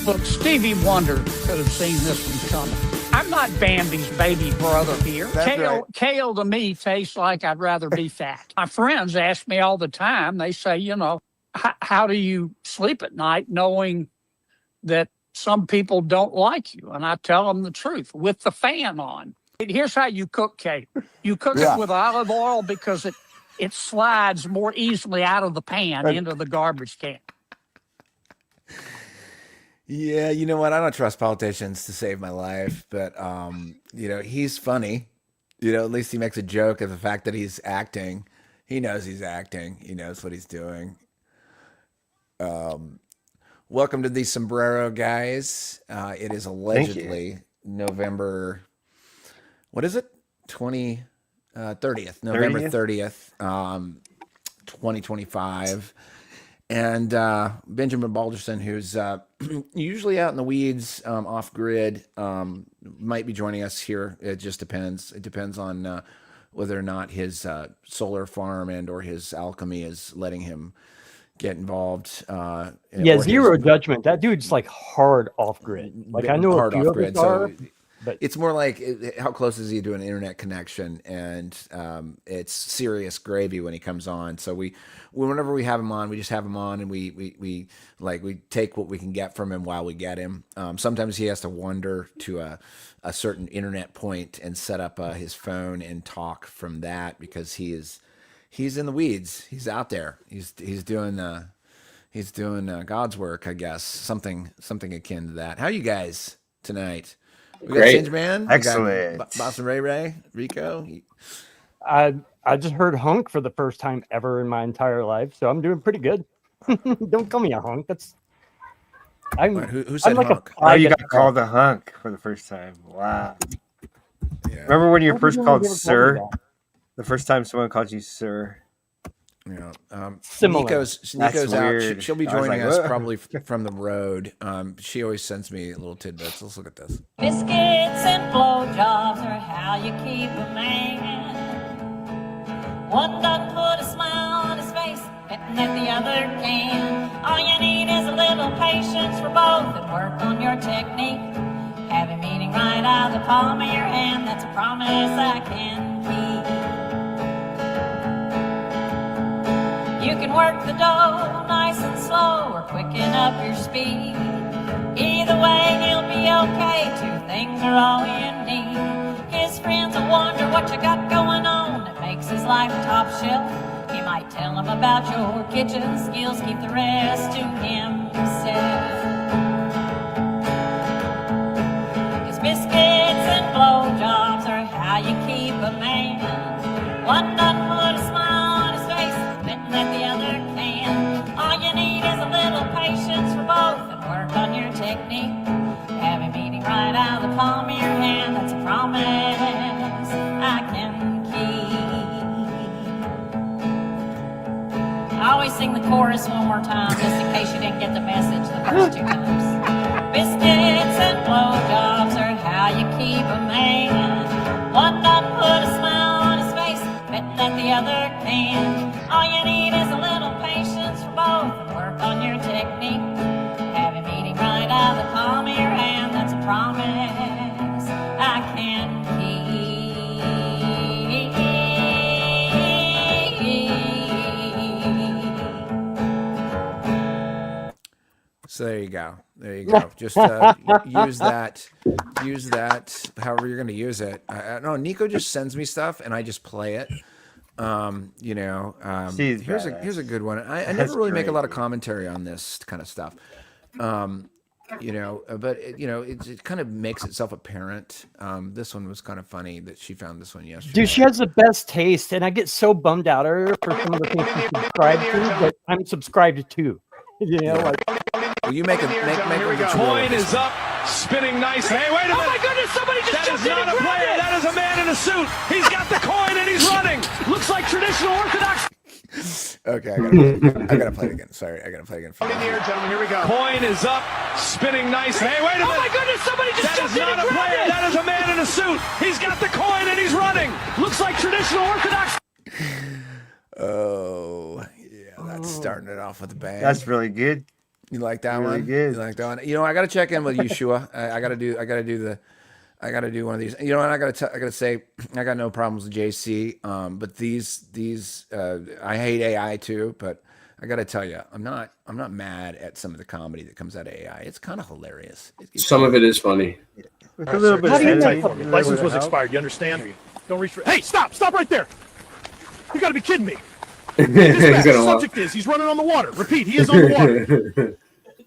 Look, Stevie Wonder could have seen this one coming. I'm not Bambi's baby brother here. Kale to me tastes like I'd rather be fat. My friends ask me all the time, they say, how do you sleep at night knowing that some people don't like you? And I tell them the truth, with the fan on. Here's how you cook cake. You cook it with olive oil because it slides more easily out of the pan into the garbage can. Yeah, you know what? I don't trust politicians to save my life, but he's funny. At least he makes a joke of the fact that he's acting. He knows he's acting. He knows what he's doing. Welcome to the Sombrero, guys. It is allegedly November. What is it? 30th. November 30th, 2025. And Benjamin Balderson, who's usually out in the weeds, off grid, might be joining us here. It just depends. It depends on whether or not his solar farm and or his alchemy is letting him get involved. Zero judgment. That dude's like hard off grid. Like I know hard a few off grid. are, So but it's more like how close is he to an internet connection, and it's serious gravy when he comes on. So whenever we have him on, we just have him on, and we take what we can get from him while we get him. Sometimes he has to wander to a certain internet point and set up his phone and talk from that because he's in the weeds. He's out there. He's doing God's work, I guess. Something akin to that. How are you guys tonight? We got Great. Singe Man. Excellent. Boston Ray, Rico. I just heard hunk for the first time ever in my entire life, so I'm doing pretty good. Don't call me a hunk. Who said like hunk? You got called a hunk for the first time. Wow. Yeah. Remember when you were first called sir? The first time someone called you sir. Yeah. Similar. Nico's That's out. weird. She'll be I was joining like, us "Whoa." probably from the road. She always sends me little tidbits. Let's look at this. Biscuits and blowjobs are how you keep a man. One doesn't put a smile on his face, betting that the other can. All you need is a little patience for both and work on your technique. Have him eating right out of the palm of your hand. That's a promise I can keep. You can work the dough nice and slow or quicken up your speed. Either way, he'll be okay. Two things are all you need. His friends will wonder what you got going on that makes his life top shelf. He might tell them about your kitchen skills, keep the rest to himself. His biscuits and blowjobs are how you keep a man. One doesn't put a smile on his face, betting that the other can. All you need is a little patience for both and work on your technique. Have him eating right out of the palm of your hand. That's a promise I can keep. I always sing the chorus one more time just in case you didn't get the message the first two times. Biscuits and blowjobs are how you keep a man. One doesn't put a smile on his face, betting that the other can. All you need is a little patience for both and work on your technique. Have him eating right out of the palm of your hand. That's a promise I can keep. So there you go. Just use that however you're going to use it. I don't know. Nico just sends me stuff and I just play it. Here's a good one. I never really make a lot of commentary on this kind of stuff. But it kind of makes itself apparent. This one was kind of funny that she found this one yesterday. dude, she has the best taste, and I get so bummed out at her for some of the things she subscribed to that I'm subscribed to. Well, you make a Coin is up, spinning nice. Hey, wait a minute! Oh my goodness! Somebody just That is not a player. That is a man in a suit. He's got the coin and he's running. Looks like traditional Orthodox. Okay, I gotta play it again. Sorry, I gotta play it again. Here, gentlemen, here we go. Coin is up, spinning nice. Hey, wait a minute! Oh my goodness! Somebody just That is not a player. That is a man in a suit. He's got the coin and he's running. Looks like traditional Orthodox. Oh, yeah, that's starting it off with a bang. That's really good. You like that Really one? good. You like that one? You know, I got to check in with Yeshua. I got to do one of these. You know, and I got to say, I got no problems with JC. But these, I hate AI too. But I got to tell you, I'm not mad at some of the comedy that comes out of AI. It's kind of hilarious. Some of it is funny. With a little bit How of do you editing, know? a little License bit was of help. expired. You understand? Don't reach for. Hey, stop! Stop right there! You got to be kidding me. He's Dispatch, gonna walk. subject is he's running on the water. Repeat, he is on the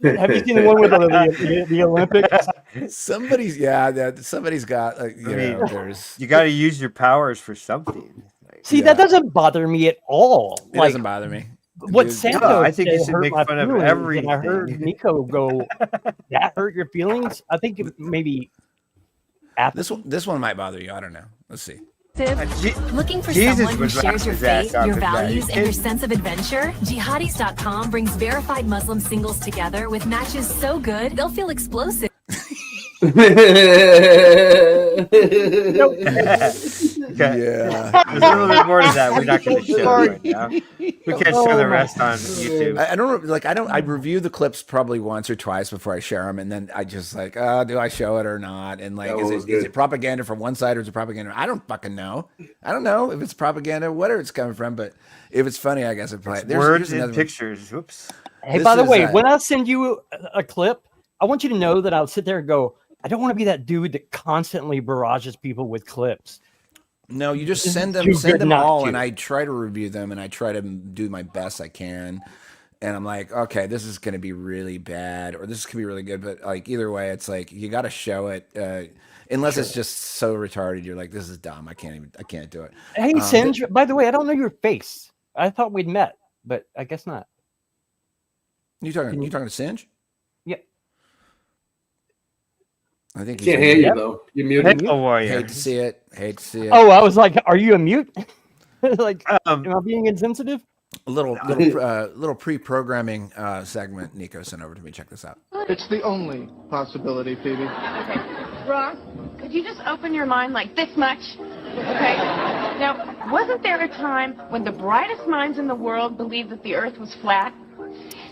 water. Have you seen the one with the Olympics? Somebody's got there's You got to use your powers for something. Like, See, that doesn't bother me at all. it Like doesn't bother me. what Dude, Santos No, I think you said should hurt make my fun of feelings, and I everything. heard Nico go, "That hurt your feelings." I think maybe after This one might bother you. I don't know. Let's see. Looking for Jesus someone who would shares your wrap his ass faith, up your in that. values, You and your kidding? sense of adventure? Jihadis.com brings verified Muslim singles together with matches so good they'll feel explosive. Okay. Yeah. There's a little bit more to that. We're not going to show right now. We can't show the rest on YouTube. I don't like. I review the clips probably once or twice before I share them, and then I just like, do I show it or not? And like, That is was it good. propaganda from one side or is it propaganda? I don't fucking know. I don't know if it's propaganda, where it's coming from, but if it's funny, I guess it probably. Words here's and another one. pictures. Whoops. Hey, This by the is, way, when I send you a clip, I want you to know that I'll sit there and go, I don't want to be that dude that constantly barrages people with clips. No, you just This send is them, too good not all, to. and I try to review them, and I try to do my best I can. And I'm like, okay, this is going to be really bad, or this is going to be really good. But like either way, it's like you got to show it, unless it's just so retarded. You're like, this is dumb. I can't do it. Hey, Singe, by the way, I don't know your face. I thought we'd met, but I guess not. You talking to Singe? Yeah. I think Can't hear you though. You're muted. Halo Warrior. Hate to see it. Hate to see it. Oh, I was like, are you a mute? Like, Um, am I being insensitive? A little pre-programming segment Nico sent over to me. Check this out. It's the only possibility, Phoebe. Okay. Ross, could you just open your mind like this much? Okay. Now, wasn't there a time when the brightest minds in the world believed that the Earth was flat?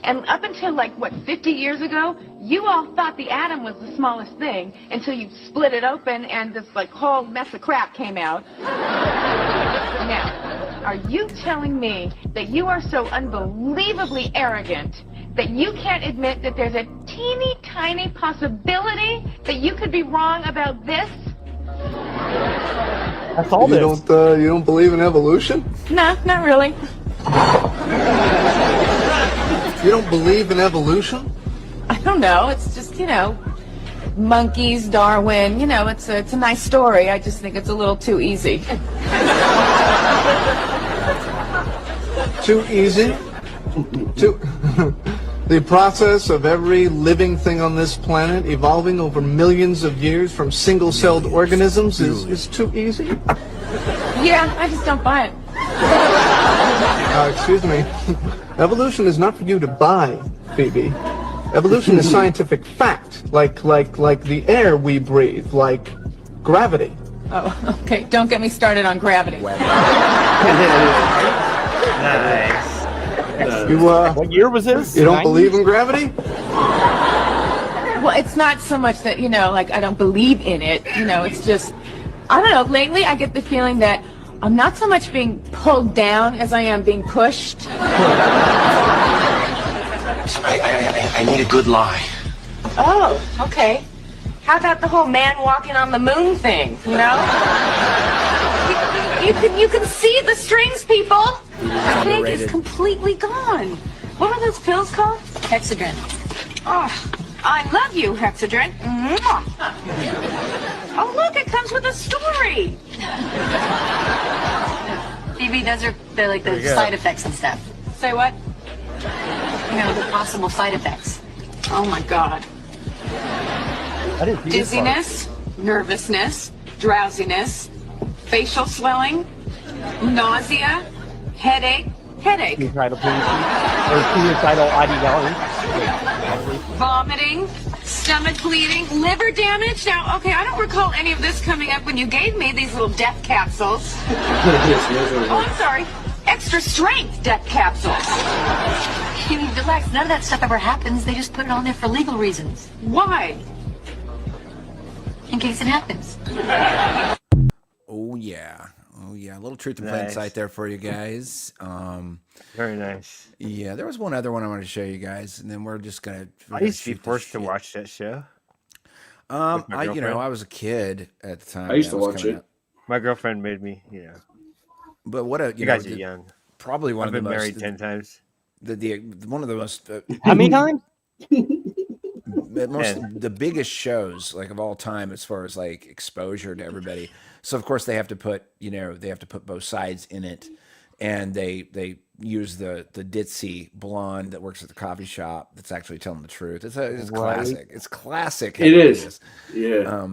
And up until, 50 years ago, you all thought the atom was the smallest thing until you split it open and this, whole mess of crap came out. Now, are you telling me that you are so unbelievably arrogant that you can't admit that there's a teeny tiny possibility that you could be wrong about this? That's all this. You don't believe in evolution? No, not really. You don't believe in evolution? I don't know. It's just, monkeys, Darwin, it's a nice story. I just think it's a little too easy. Too easy? The process of every living thing on this planet evolving over millions of years from single-celled organisms is too easy? Yeah, I just don't buy it. Excuse me. Evolution is not for you to buy, Phoebe. Evolution is scientific fact, like the air we breathe, like gravity. Oh, okay. Don't get me started on gravity. Nice. What year was this? You don't 90s? believe in gravity? Well, it's not so much that, I don't believe in it. It's just, I don't know. Lately, I get the feeling that I'm not so much being pulled down as I am being pushed. I need a good lie. Oh, okay. How about the whole man walking on the moon thing, You can see the strings, people. The pig is completely gone. What are those pills called? Hexadrin. Oh, I love you, Hexadrin. Mwah. Oh, look, it comes with a story. Phoebe, those are the you go. side effects and stuff. Say what? The possible side effects. Oh, my God. I didn't see this part. Dizziness, nervousness, drowsiness, facial swelling, nausea, headache. Suicidal tendencies or suicidal ideology. Vomiting, stomach bleeding, liver damage. Now, okay, I don't recall any of this coming up when you gave me these little death capsules. Oh, I'm sorry. extra strength death capsule. You mean, relax, none of that stuff ever happens. They just put it on there for legal reasons. Why? In case it happens. Oh yeah. Oh yeah. A little truth in plain sight there for you guys. Very nice. Yeah, there was one other one I wanted to show you guys, and then we're gonna. I used to be forced to watch that show. I was a kid at the time. I used to watch it. My girlfriend made me, But what a you guys are young. Probably one I've of the been most married 10 times. One of the most How many times? The biggest shows like of all time as far as like exposure to everybody. So of course they have to put both sides in it, and they use the ditzy blonde that works at the coffee shop that's actually telling the truth. It's classic. It's classic. It is. Yeah.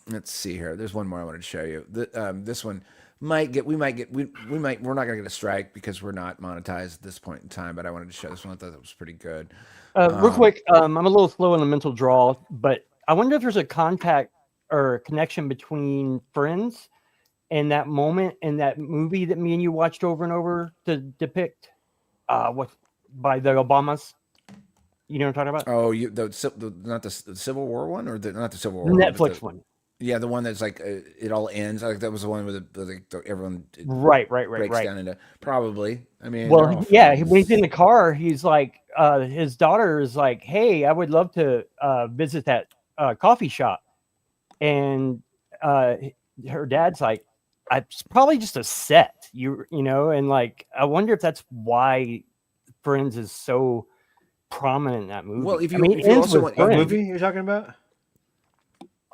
Let's see here. There's one more I wanted to show you. This one we're not gonna get a strike because we're not monetized at this point in time, but I wanted to show this one. I thought that was pretty good. Real quick, I'm a little slow on the mental draw, but I wonder if there's a contact or connection between Friends and that moment in that movie that me and you watched over and over to depict by the Obamas. You know what I'm talking about? Oh, not the Civil War one, or not the Civil War. The Netflix one. Yeah, the one that's like it all ends. Like that was the one where everyone right breaks down into probably. I mean, well, yeah, when he's in the car, he's like, his daughter is like, "Hey, I would love to visit that coffee shop," and her dad's like, "It's probably just a set, you know," and like, I wonder if that's why Friends is so prominent in that movie. Well, if you also want what movie you're talking about?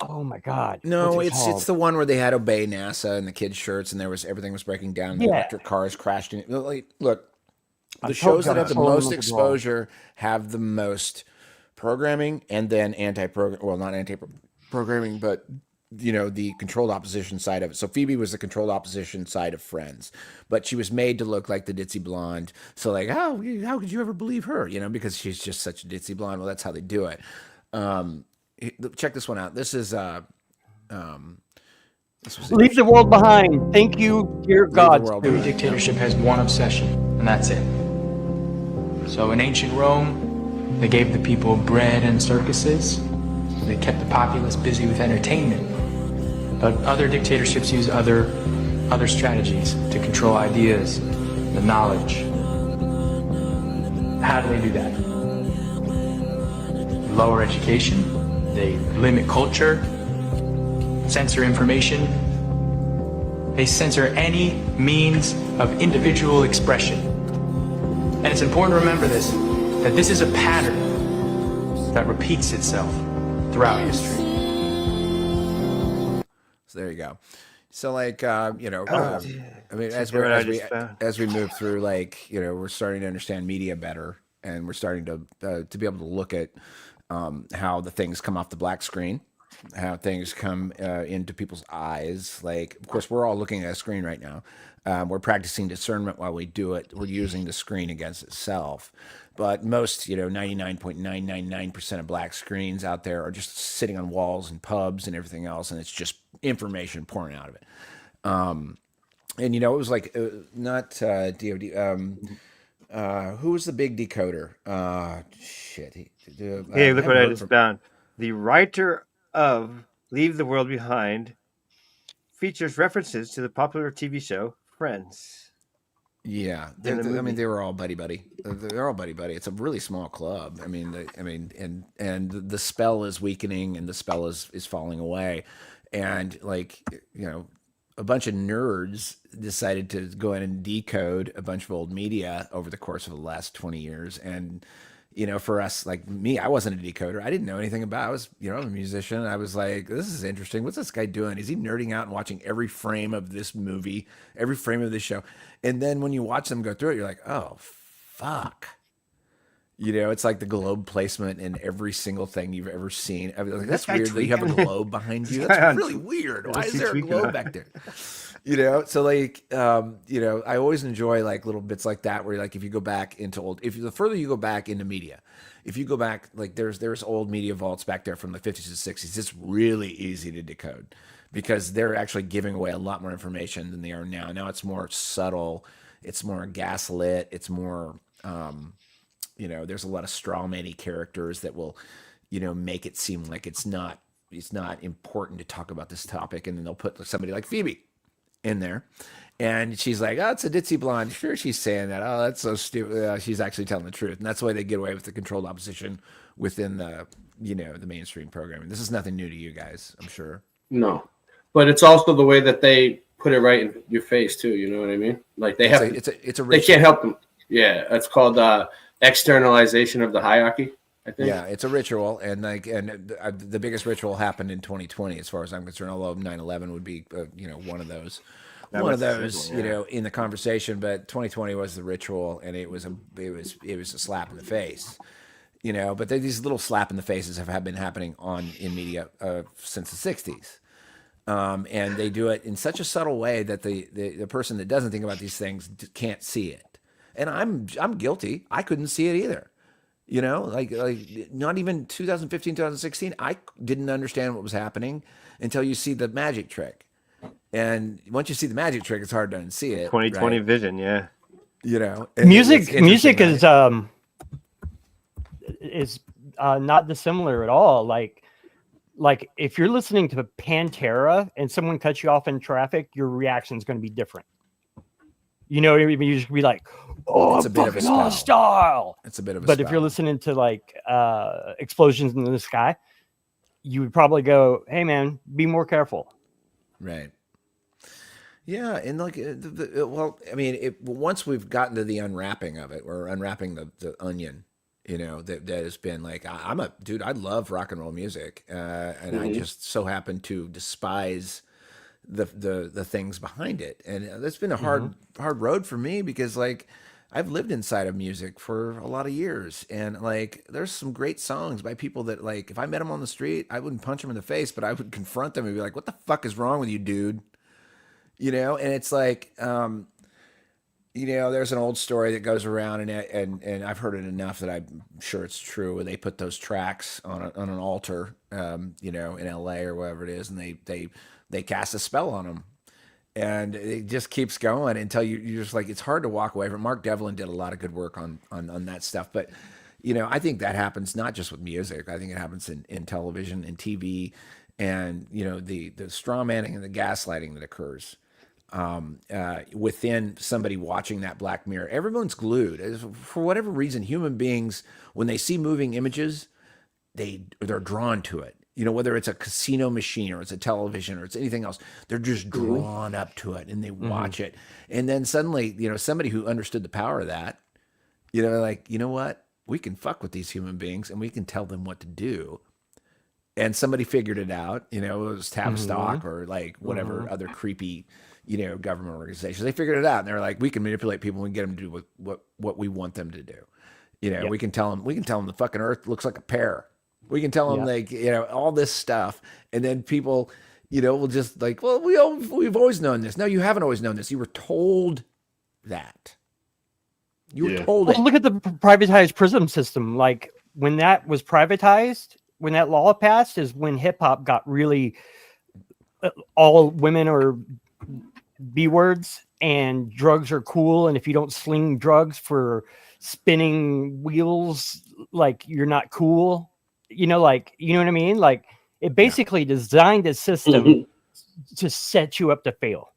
Oh my God! No, it's the one where they had Obey NASA and the kids' shirts, and everything was breaking down. And the electric cars crashed in. Look, the shows that have the most exposure have the most programming, and then not anti-programming, but the controlled opposition side of it. So Phoebe was the controlled opposition side of Friends, but she was made to look like the ditzy blonde. So like, how could you ever believe her? Because she's just such a ditzy blonde. Well, that's how they do it. Check this one out. This is Leave the world behind. Thank you, dear God. Every dictatorship has one obsession, and that's it. So in ancient Rome, they gave the people bread and circuses. They kept the populace busy with entertainment. But other dictatorships use other strategies to control ideas, the knowledge. How do they do that? Lower education. They limit culture, censor information. They censor any means of individual expression. And it's important to remember that this is a pattern that repeats itself throughout history. So there you go. So like, I mean, as we move through, like, we're starting to understand media better, and we're starting to be able to look at how the things come off the black screen, how things come into people's eyes. Like, of course, we're all looking at a screen right now. We're practicing discernment while we do it. We're using the screen against itself. But most, 99.999% of black screens out there are just sitting on walls and pubs and everything else, and it's just information pouring out of it. And, it was like, not DOD. Who was the big decoder? Shit. Hey, look what I just found. The writer of Leave the World Behind features references to the popular TV show Friends. Yeah, they were all buddy. They're all buddy. It's a really small club. And the spell is weakening, and the spell is falling away, and like a bunch of nerds decided to go in and decode a bunch of old media over the course of the last 20 years. And, for us, like me, I wasn't a decoder. I didn't know anything about it. I was, a musician. I was like, this is interesting. What's this guy doing? Is he nerding out and watching every frame of this movie, every frame of this show? And then when you watch them go through it, you're like, oh, fuck. It's like the globe placement in every single thing you've ever seen. I mean, like, that's weird that you have a globe behind you. That's really weird. Why is there a globe back there? So like, I always enjoy like little bits like that where like if you go back into the further you go back into media, if you go back, like there's old media vaults back there from the 50s and 60s. It's really easy to decode because they're actually giving away a lot more information than they are now. Now it's more subtle. It's more gaslit. It's more, there's a lot of strawman-y characters that will, make it seem like it's not important to talk about this topic. And then they'll put somebody like Phoebe in there. And she's like, oh, it's a ditzy blonde. Sure, she's saying that. Oh, that's so stupid. She's actually telling the truth. And that's why they get away with the controlled opposition within the, the mainstream programming. This is nothing new to you guys, I'm sure. No. But it's also the way that they put it right in your face, too. You know what I mean? Like, they have it's a they can't help them. Yeah, it's called externalization of the hierarchy, I think. Yeah, it's a ritual. And the biggest ritual happened in 2020, as far as I'm concerned, although 9/11 would be, one of those. In the conversation, but 2020 was the ritual, and it was a slap in the face, but these little slap in the faces have been happening in media since the 60s. And they do it in such a subtle way that the person that doesn't think about these things can't see it. And I'm guilty. I couldn't see it either. Like not even 2015, 2016, I didn't understand what was happening until you see the magic trick. And once you see the magic trick, it's hard to unsee it. 2020 vision, yeah. Music is not dissimilar at all. Like if you're listening to Pantera and someone cuts you off in traffic, your reaction is going to be different. You know what I mean? You just be like, "Oh, it's a bit of a hostile." It's a bit of a. But if you're listening to like explosions in the sky, you would probably go, "Hey, man, be more careful." Right. Yeah, and like, once we've gotten to the unwrapping of it, or unwrapping the onion, that has been like, I'm a dude. I love rock and roll music, and I just so happen to despise the things behind it, and that's been a hard road for me because like I've lived inside of music for a lot of years, and like there's some great songs by people that like if I met them on the street, I wouldn't punch them in the face, but I would confront them and be like, "What the fuck is wrong with you, dude?" And it's like, there's an old story that goes around, and I've heard it enough that I'm sure it's true. Where they put those tracks on an altar, in LA or wherever it is, and they cast a spell on them, and it just keeps going until you're just like, it's hard to walk away from. Straw Devlin did a lot of good work on that stuff, but I think that happens not just with music. I think it happens in television and TV, and the straw manning and the gaslighting that occurs within somebody watching that Black Mirror. Everyone's glued. For whatever reason, human beings, when they see moving images, they're drawn to it. Whether it's a casino machine or it's a television or it's anything else, they're just drawn up to it and they watch it. And then suddenly, somebody who understood the power of that, like, you know what? We can fuck with these human beings and we can tell them what to do. And somebody figured it out, it was Tavistock or like whatever other creepy, government organizations. They figured it out and they're like, we can manipulate people and get them to do what we want them to do. We can tell them the fucking earth looks like a pear. We can tell them like, all this stuff. And then people, will just like, well, we've always known this. No, you haven't always known this. You were told that. You were told it. Look at the privatized prison system. Like when that was privatized, when that law passed is when hip hop got really all women are B words and drugs are cool. And if you don't sling drugs for spinning wheels, like you're not cool. You know what I mean? Like it basically designed a system to set you up to fail.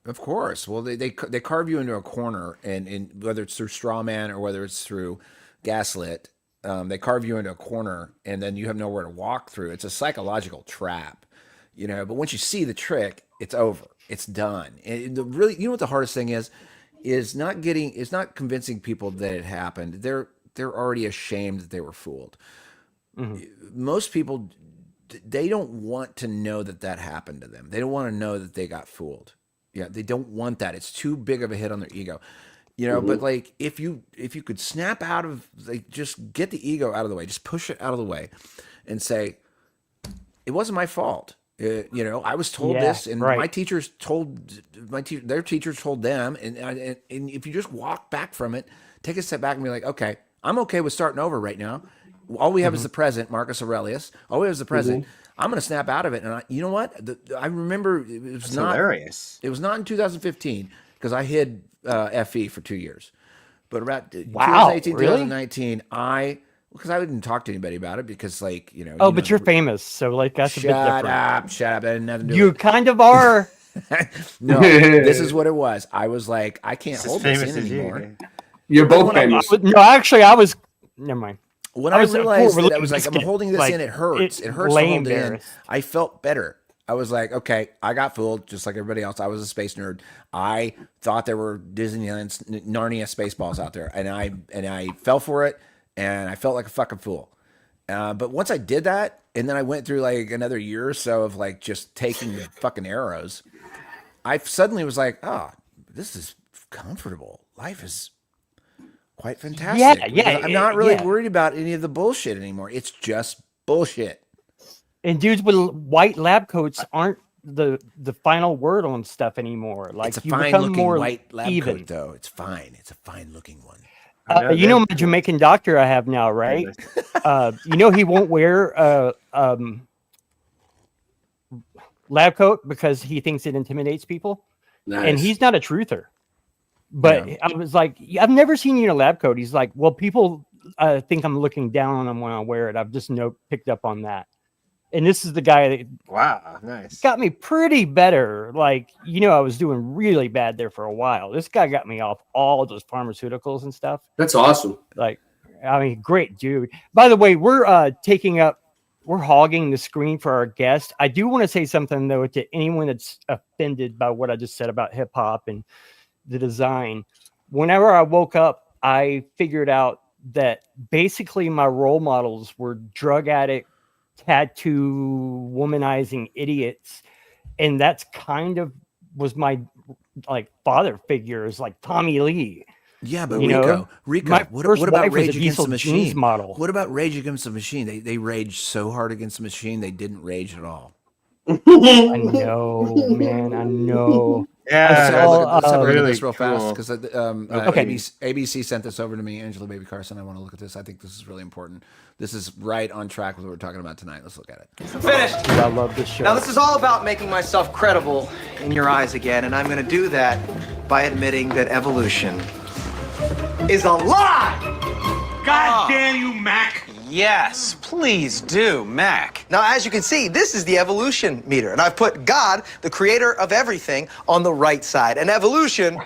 Of course. Well, they carve you into a corner, and whether it's through straw man or whether it's through gaslit, they carve you into a corner, and then you have nowhere to walk through. It's a psychological trap, But once you see the trick, it's over. It's done. And what the hardest thing is not convincing people that it happened. They're already ashamed that they were fooled. Most people, they don't want to know that happened to them. They don't want to know that they got fooled. Yeah, they don't want that. It's too big of a hit on their ego. But like if you could snap out of, like, just get the ego out of the way, just push it out of the way and say, it wasn't my fault. I was told this, and my teachers told their teachers told them, and if you just walk back from it, take a step back and be like, okay, I'm okay with starting over right now. All we have is the present, Marcus Aurelius. All we have is the present. I'm going to snap out of it. And you know what? I remember it was not hilarious. It was not in 2015. because I hid FE for 2 years. But about 2018, really? 2019, because I didn't talk to anybody about it because, like, Oh, but you're famous, so like that's a bit different. Shut up! I didn't have to do You it. kind of are. No, this is what it was. I was like, I can't hold this in anymore. You're both famous. No, actually, I was. Never mind. When I realized that I was like, I'm holding this in, it hurts. It hurts to hold it in. I felt better. I was like, okay, I got fooled just like everybody else. I was a space nerd. I thought there were Disneyland Narnia Spaceballs out there, and I fell for it, and I felt like a fucking fool. But once I did that, and then I went through like another year or so of like just taking the fucking arrows, I suddenly was like, oh, this is comfortable. Life is quite fantastic. Yeah. I'm not really worried about any of the bullshit anymore. It's just bullshit. And dudes with white lab coats aren't the final word on stuff anymore. Like, it's a you fine become looking more white lab even. coat, though. It's fine. It's a fine looking one. You know my Jamaican doctor I have now, right? You know he won't wear a lab coat because he thinks it intimidates people. Nice. And he's not a truther. But I was like, I've never seen you in a lab coat. He's like, well, people think I'm looking down on them when I wear it. I've just picked up on that. And this is the guy that nice. got me pretty better. Like, I was doing really bad there for a while. This guy got me off all those pharmaceuticals and stuff. That's awesome. Like, I mean, great dude. By the way, we're hogging the screen for our guest. I do want to say something though to anyone that's offended by what I just said about hip hop and the design. Whenever I woke up, I figured out that basically my role models were drug addict, tattoo, womanizing idiots, and that's kind of was my like father figures, like Tommy Lee. Yeah, but Rico, what about Rage Against the Machine? Model. What about Rage Against the Machine? They raged so hard against the machine, they didn't rage at all. I know, man. I know. Yeah, let's have a look at really this real fast because Okay. ABC sent this over to me. Angela Baby Carson, I want to look at this. I think this is really important. This is right on track with what we're talking about tonight. Let's look at it. Finished. Dude, I love this show. Now this is all about making myself credible in your eyes again, and I'm going to do that by admitting that evolution is a lie. God damn you, Mac. Yes, please do, Mac. Now, as you can see, this is the evolution meter, and I've put God, the creator of everything, on the right side, and evolution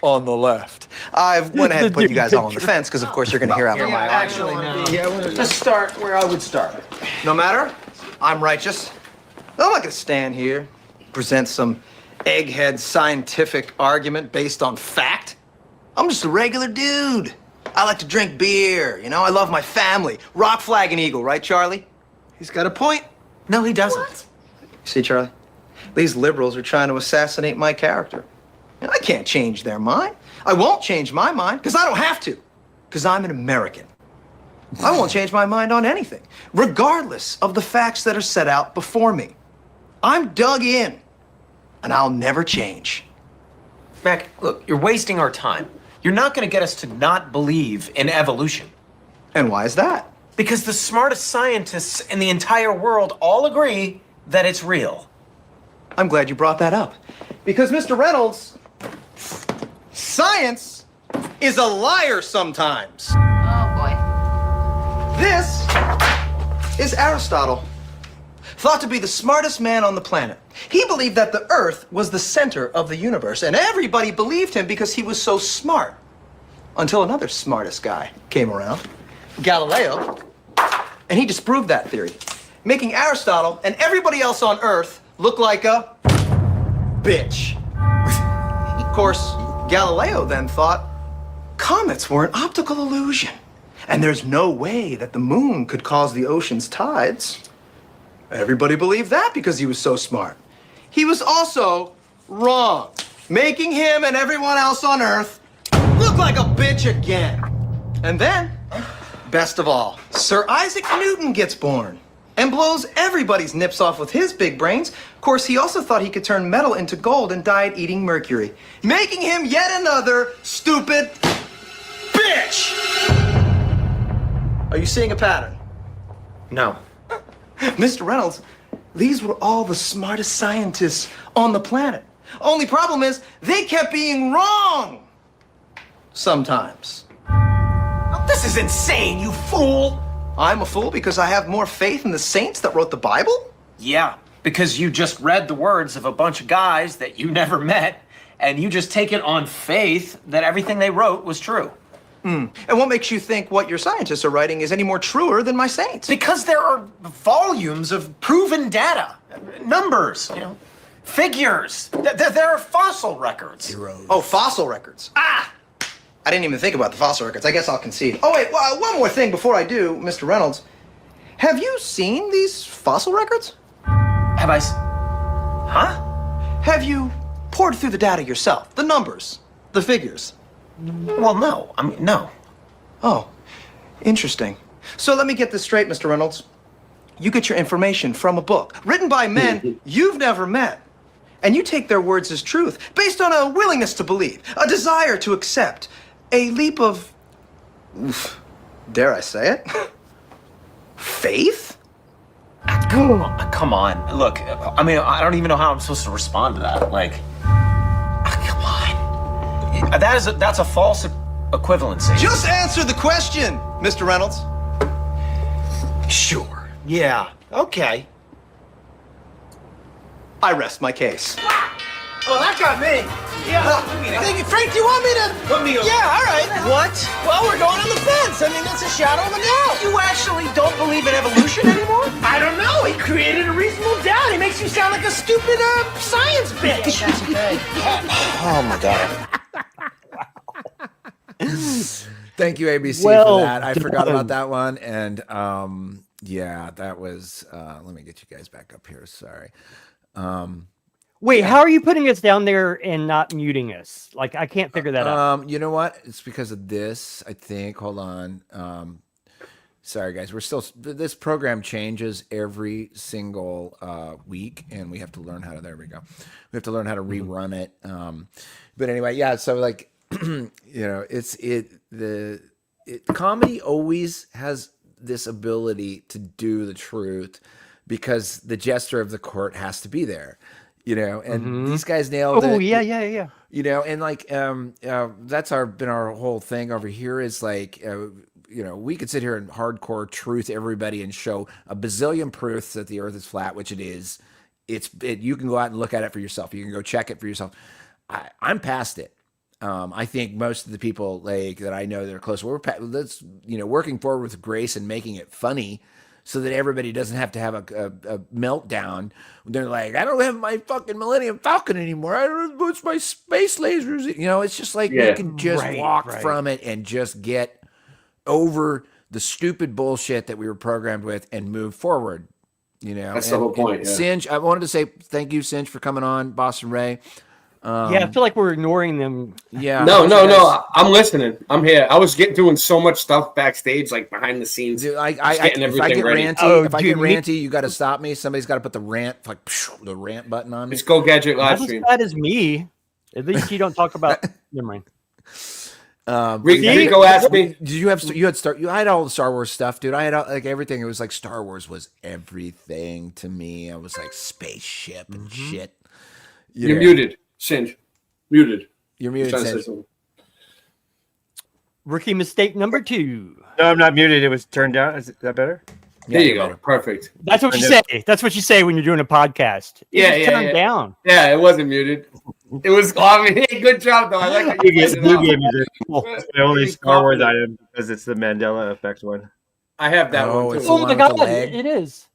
on the left. I've went ahead and put you guys all on the fence, because of course you're going to hear out my Actually, let's start where I would start. No matter, I'm righteous. I'm not going to stand here, present some egghead scientific argument based on fact. I'm just a regular dude. I like to drink beer, I love my family. Rock, flag, and eagle, right, Charlie? He's got a point. No, he doesn't. What? See, Charlie? These liberals are trying to assassinate my character. And I can't change their mind. I won't change my mind, because I don't have to. Because I'm an American. I won't change my mind on anything, regardless of the facts that are set out before me. I'm dug in, and I'll never change. Mac, look, you're wasting our time. You're not going to get us to not believe in evolution. And why is that? Because the smartest scientists in the entire world all agree that it's real. I'm glad you brought that up. Because, Mr. Reynolds, science is a liar sometimes. Oh, boy. This is Aristotle, thought to be the smartest man on the planet. He believed that the Earth was the center of the universe, and everybody believed him because he was so smart. Until another smartest guy came around, Galileo, and he disproved that theory, making Aristotle and everybody else on Earth look like a bitch. Of course, Galileo then thought comets were an optical illusion, and there's no way that the moon could cause the ocean's tides. Everybody believed that because he was so smart. He was also wrong, making him and everyone else on Earth look like a bitch again. And then, best of all, Sir Isaac Newton gets born and blows everybody's nips off with his big brains. Of course, he also thought he could turn metal into gold and died eating mercury, making him yet another stupid bitch. Are you seeing a pattern? No. Mr. Reynolds, these were all the smartest scientists on the planet. Only problem is, they kept being wrong. Sometimes. This is insane, you fool! I'm a fool because I have more faith in the saints that wrote the Bible? Yeah, because you just read the words of a bunch of guys that you never met, and you just take it on faith that everything they wrote was true. And what makes you think what your scientists are writing is any more truer than my saints? Because there are volumes of proven data, numbers, figures. There are fossil records. Oh, fossil records. I didn't even think about the fossil records. I guess I'll concede. Oh, wait, one more thing before I do, Mr. Reynolds. Have you seen these fossil records? Have I? Huh? Have you poured through the data yourself? The numbers, the figures? Well, no. No. Oh, interesting. So let me get this straight, Mr. Reynolds. You get your information from a book written by men you've never met. And you take their words as truth based on a willingness to believe, a desire to accept, a leap of, dare I say it, faith? Come on. Look, I don't even know how I'm supposed to respond to that. Like, come on. That's a false equivalency. Just answer the question, Mr. Reynolds. Sure. Yeah. Okay. I rest my case. Well, that got me. Yeah. Thank you. Frank, do you want me to? Put me over. Yeah, all right. What? Well, we're going on the fence. I mean, that's a shadow of a doubt. You actually don't believe in evolution anymore? I don't know. He created a reasonable doubt. He makes you sound like a stupid science bitch. Oh my God. Thank you, ABC, Well for that. I forgot done. about that one. And yeah, that was. Let me get you guys back up here. Sorry. Wait, how are you putting us down there and not muting us? Like, I can't figure that out. You know what? It's because of this, I think. Hold on. Sorry, guys. This program changes every single week, and we have to learn how to. There we go. We have to learn how to rerun it. But anyway, yeah. So like, comedy always has this ability to do the truth because the jester of the court has to be there. And these guys nailed it. Oh, yeah. And like, that's been our whole thing over here is like, we could sit here and hardcore truth everybody and show a bazillion proofs that the earth is flat, which it is. You can go out and look at it for yourself. You can go check it for yourself. I'm past it. I think most of the people like that I know that are close, let's working forward with grace and making it funny, so that everybody doesn't have to have a meltdown. They're like, I don't have my fucking Millennium Falcon anymore. I don't know, it's my space lasers. It's just like we can just walk from it and just get over the stupid bullshit that we were programmed with and move forward. That's the whole point. Yeah. Singe, I wanted to say thank you, Singe, for coming on, Boston Ray. Yeah, I feel like we're ignoring them. Yeah. No. I'm listening. I'm here. I was doing so much stuff backstage, like behind the scenes. Dude, if I get ranty, you got to stop me. Somebody's got to put the rant, the rant button on me. It's Go Gadget live Not stream. as bad as me. At least you don't talk about. Never mind. Rico asked me. Did you I had all the Star Wars stuff, dude. I had everything. It was like Star Wars was everything to me. I was like spaceship and shit. You're muted. Singe. Muted. You're muted, Singe. Rookie mistake number 2. No, I'm not muted. It was turned down. Is that better? There you go. Perfect. That's what you say. That's what you say when you're doing a podcast. Turn down. Yeah, it wasn't muted. It was. Good job, though. I like how you gave me the only Star Wars item because it's the Mandela effect one. I have that one too. Oh my God, it is.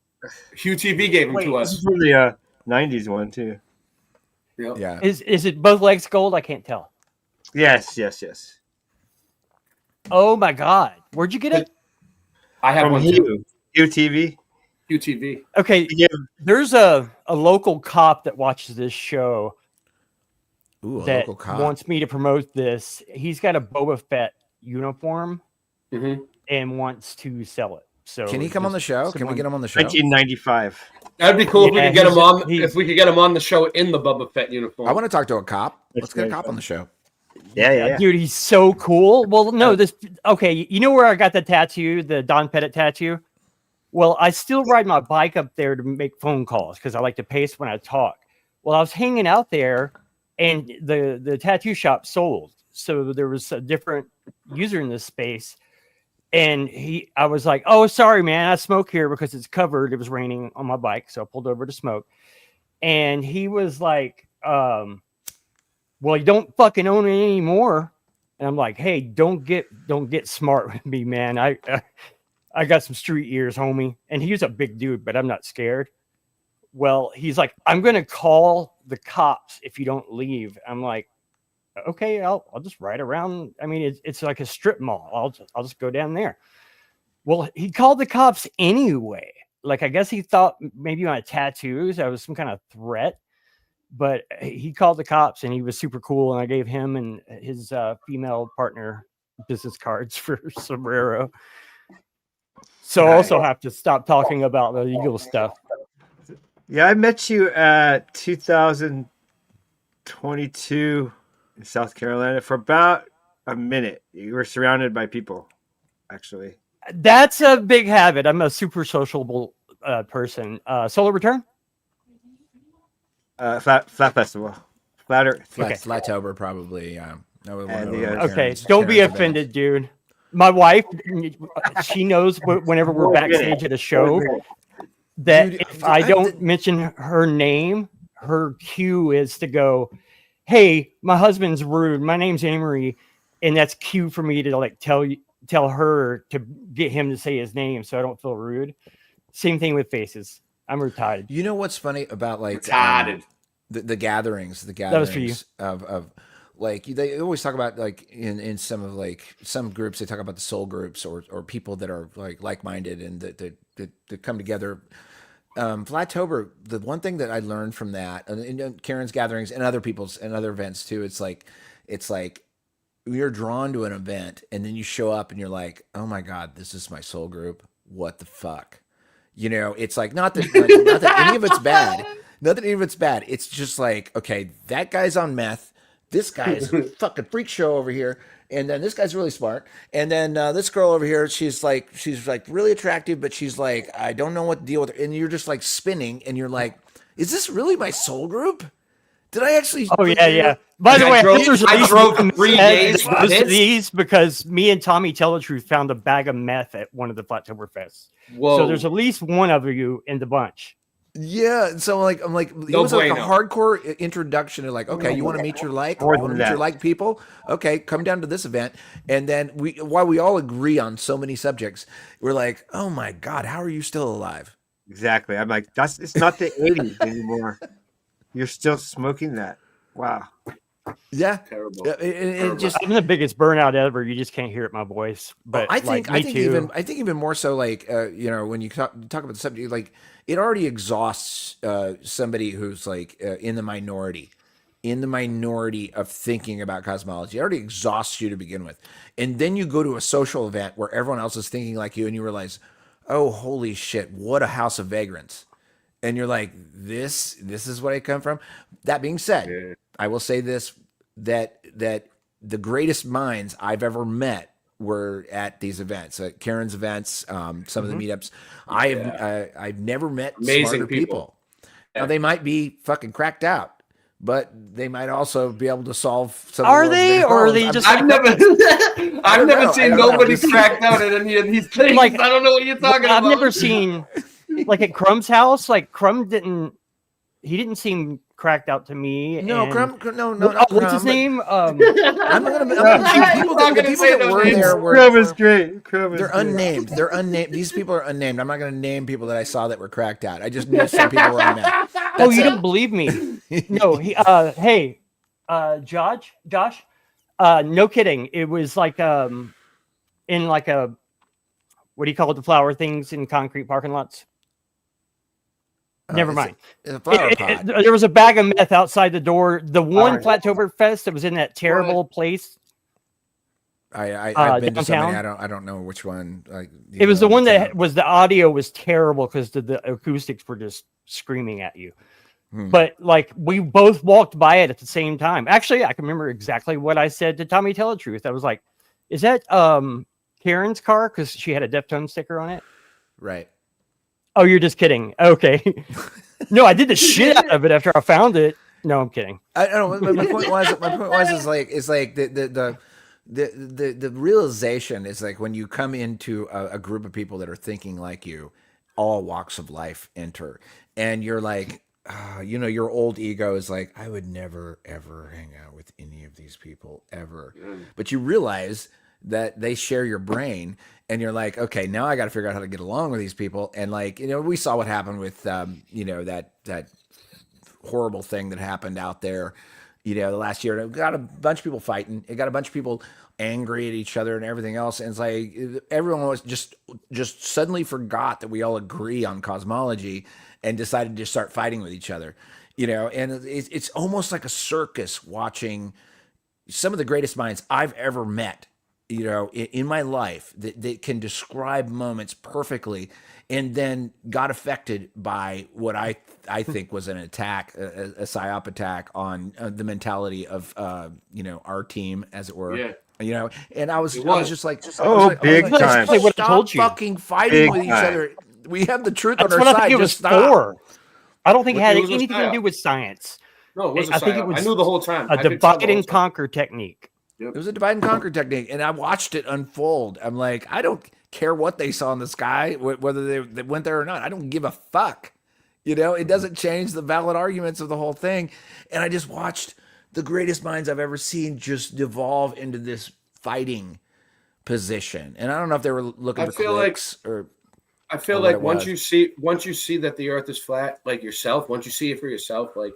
Hugh TV gave them to us. This is from the 90s one too. Yep. Yeah. Is it both legs gold? I can't tell. Yes. Oh my God, where'd you get it? I have one too. UTV. Okay, there's a local cop that watches this show. Ooh, a that local cop wants me to promote this. He's got a Boba Fett uniform and wants to sell it. So can he come on the show? Can we get him on the show? 1995. That'd be cool if we could get him on. If we could get him on the show in the Boba Fett uniform. I want to talk to a cop. Let's get a cop on the show. Yeah. Dude, he's so cool. Well, no, okay, you know where I got the tattoo, the Don Pettit tattoo? Well, I still ride my bike up there to make phone calls because I like to pace when I talk. Well, I was hanging out there and the tattoo shop sold. So there was a different user in this space. And I was like, oh, sorry, man, I smoke here because it's covered. It was raining on my bike. So I pulled over to smoke. And he was like, well, you don't fucking own it anymore. And I'm like, hey, don't get smart with me, man. I got some street ears, homie. And he was a big dude, but I'm not scared. Well, he's like, I'm going to call the cops if you don't leave. I'm like, okay, I'll just ride around. I mean, it's like a strip mall. I'll just go down there. Well, he called the cops anyway. Like, I guess he thought maybe my tattoos, I was some kind of threat, but he called the cops and he was super cool. And I gave him and his female partner business cards for Sombrero. So I also have to stop talking about the legal stuff. Yeah, I met you at 2022 in South Carolina for about a minute. You were surrounded by people, actually. That's a big habit. I'm a super sociable person. Solo return? Flat Festival. Flattober, probably. Okay, don't be offended, dude. My wife, she knows whenever we're backstage at a show that if I don't mention her name, her cue is to go, hey, my husband's rude. My name's Amory. And that's cue for me to like tell her to get him to say his name so I don't feel rude. Same thing with faces. I'm retarded. You know what's funny about like the gatherings that was for you. of like they always talk about like in some of like some groups they talk about the soul groups or people that are like-minded and that come together. Flattober, the one thing that I learned from that and Karen's gatherings and other people's and other events too, it's like you're drawn to an event and then you show up and you're like, oh my God, this is my soul group. What the fuck? You know, it's like not that any of it's bad. Not that any of it's bad. It's just like, okay, that guy's on meth. This guy is a fucking freak show over here. And then this guy's really smart. And then this girl over here, she's like really attractive, but she's like, I don't know what to deal with her. And you're just like spinning and you're like, is this really my soul group? Did I actually? Oh yeah. By the way, I drove 3 days for these because me and Tommy Tell the Truth found a bag of meth at one of the Flattoberfests. Whoa. So there's at least one of you in the bunch. Yeah, so I'm like, it was like a hardcore introduction to like, okay, you want to meet your people? Okay, come down to this event, and then while we all agree on so many subjects, we're like, oh my God, how are you still alive? Exactly. I'm like, it's not the 80s anymore. You're still smoking that. Wow. Yeah. Terrible. I'm the biggest burnout ever. You just can't hear it in my voice. But I think even more so, like when you talk about the subject, like it already exhausts somebody who's like in the minority of thinking about cosmology. It already exhausts you to begin with, and then you go to a social event where everyone else is thinking like you, and you realize, oh holy shit, what a house of vagrants. And you're like, this is what I come from. That being said, I will say this, that the greatest minds I've ever met were at these events, at Karen's events, some of the meetups. I've never met amazing smarter people. Now they might be fucking cracked out, but they might also be able to solve some. Are they, or are they just? I've never seen nobody cracked out at any of these things. Like, I don't know what you're talking about. I've never seen. Like at Crumb's house, like Crumb didn't seem cracked out to me. No, and, Crumb, no, what's his name? I'm gonna people that were there were. Crumb is great. They're unnamed. They're unnamed. These people are unnamed. I'm not gonna name people that I saw that were cracked out. I just knew some people were unnamed. You don't believe me? No. Hey, Josh. No kidding. It was like in like a what do you call it? The flower things in concrete parking lots. Never mind. It's a flower pot. There was a bag of meth outside the door. The one Flattoberfest that was in that terrible place. I've been to so many. downtown. I don't know which one. It was the one that was the audio was terrible because the acoustics were just screaming at you. But like we both walked by it at the same time. Actually, I can remember exactly what I said to Tommy Tell the Truth. I was like, "Is that Karen's car?" Because she had a Deftones sticker on it. Right. Oh, you're just kidding. Okay. No, I did the shit out of it after I found it. No, I'm kidding. I don't know. My point was is like the realization is like when you come into a group of people that are thinking like you, all walks of life enter, and you're like, your old ego is like, I would never ever hang out with any of these people ever, but you realize that they share your brain, and you're like, okay, now I got to figure out how to get along with these people, and like, we saw what happened with that horrible thing that happened out there, the last year. It got a bunch of people fighting. It got a bunch of people angry at each other and everything else. And it's like everyone was just suddenly forgot that we all agree on cosmology and decided to start fighting with each other, and it's almost like a circus watching some of the greatest minds I've ever met, in my life that can describe moments perfectly, and then got affected by what I think was an attack, a psyop attack on the mentality of our team, as it were. Yeah. And I was just like, big time. What I told stop you. fucking fighting Big with each time. other. We have the truth That's on our what I side. think it was Just stop. for. I don't think it had It was a anything to psyop. do with science. No, it was a I think it psyop. was I knew the whole time. a I could tell the divide whole and time. conquer technique. It was a divide and conquer technique, and I watched it unfold. I'm like, I don't care what they saw in the sky, whether they went there or not. I don't give a fuck. It doesn't change the valid arguments of the whole thing. And I just watched the greatest minds I've ever seen just devolve into this fighting position. And I don't know if they were looking for clicks or. I feel or like what it once you see that the Earth is flat, like yourself, once you see it for yourself, like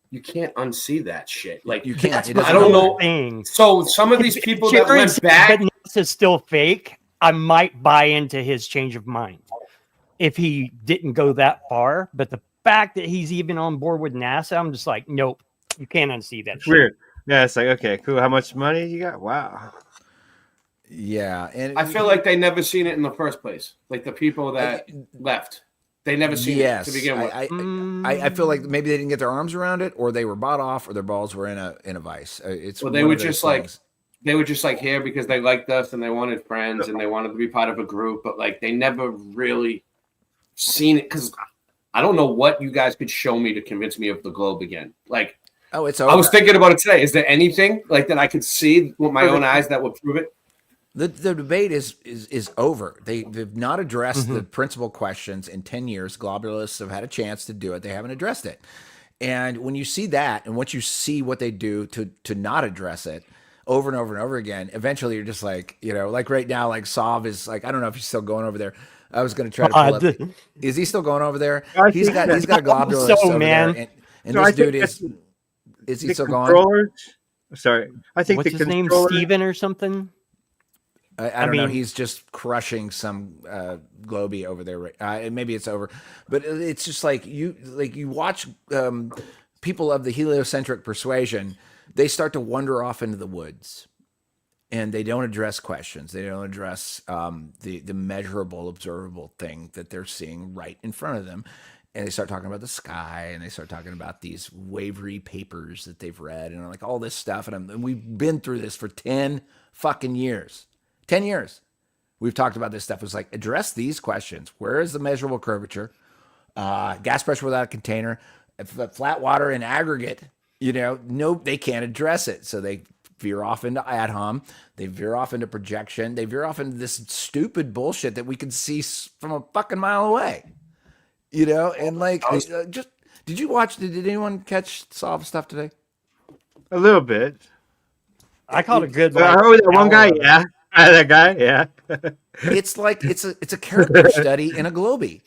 you can't unsee that shit. Like You can't. It I don't know. Thing. So some of these people that went back, but NASA's still fake. I might buy into his change of mind if he didn't go that far. But the fact that he's even on board with NASA, I'm just like, nope, you can't unsee that. It's shit. weird. Yeah, it's like, okay, cool. How much money you got? Wow. Yeah, and I feel like they never seen it in the first place. Like the people that left, they never seen it to begin with. I feel like maybe they didn't get their arms around it, or they were bought off, or their balls were in a vice. It's Well, they one were of those just things. they were just like here because they liked us and they wanted friends and they wanted to be part of a group, but like they never really seen it because I don't know what you guys could show me to convince me of the globe again. Like, oh, it's I over. was thinking about it today. Is there anything like that I could see with my own eyes that would prove it? The debate is over. They've not addressed the principal questions in 10 years. Globalists have had a chance to do it. They haven't addressed it. And when you see that, and once you see what they do to not address it over and over and over again, eventually you're just like, like right now, like Sav is like, I don't know if he's still going over there. I was going to try to pull up. Is he still going over there? He's got a globalist over there. And So this I dude think is he the still going? controllers. Sorry, I think What's the his name? controller- Steven or something? I don't know. He's just crushing some Globy over there. Maybe it's over, but it's just like you watch people of the heliocentric persuasion. They start to wander off into the woods, and they don't address questions. They don't address the measurable, observable thing that they're seeing right in front of them. And they start talking about the sky, and they start talking about these wavery papers that they've read, and like all this stuff. And we've been through this for 10 fucking years. 10 years. We've talked about this stuff. It's like, address these questions. Where is the measurable curvature? Gas pressure without a container, flat water in aggregate. No, they can't address it. So they veer off into ad hom. They veer off into projection. They veer off into this stupid bullshit that we can see from a fucking mile away. And like, did anyone catch Solve stuff today? a little bit. I caught a good. That one guy, yeah. That guy, yeah. It's like it's a character study in a Globy.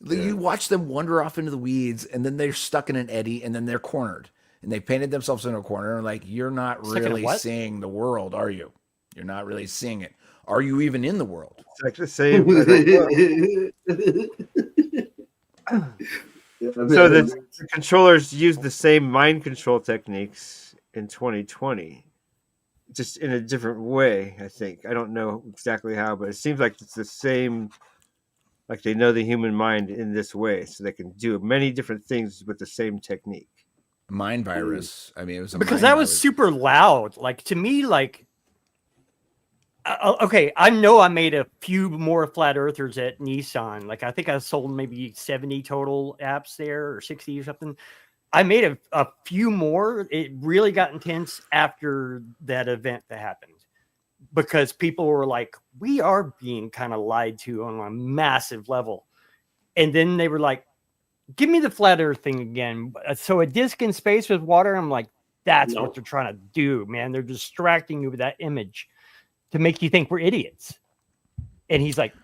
You watch them wander off into the weeds, and then they're stuck in an eddy, and then they're cornered, and they painted themselves in a corner. And like, you're not really seeing the world, are you? You're not really seeing it. Are you even in the world? It's like the same. So the controllers use the same mind control techniques in 2020, just in a different way. I think I don't know exactly how, but it seems like it's the same. Like they know the human mind in this way, so they can do many different things with the same technique. Mind virus. I mean, it was because that was super loud. Like to me, like. Okay, I know I made a few more flat earthers at Nissan. Like I think I sold maybe 70 total apps there or 60 or something. I made a few more. It really got intense after that event that happened because people were like, we are being kind of lied to on a massive level. And then they were like, give me the flat earth thing again. So a disc in space with water, I'm like, that's what they're trying to do, man. They're distracting you with that image to make you think we're idiots. And he's like,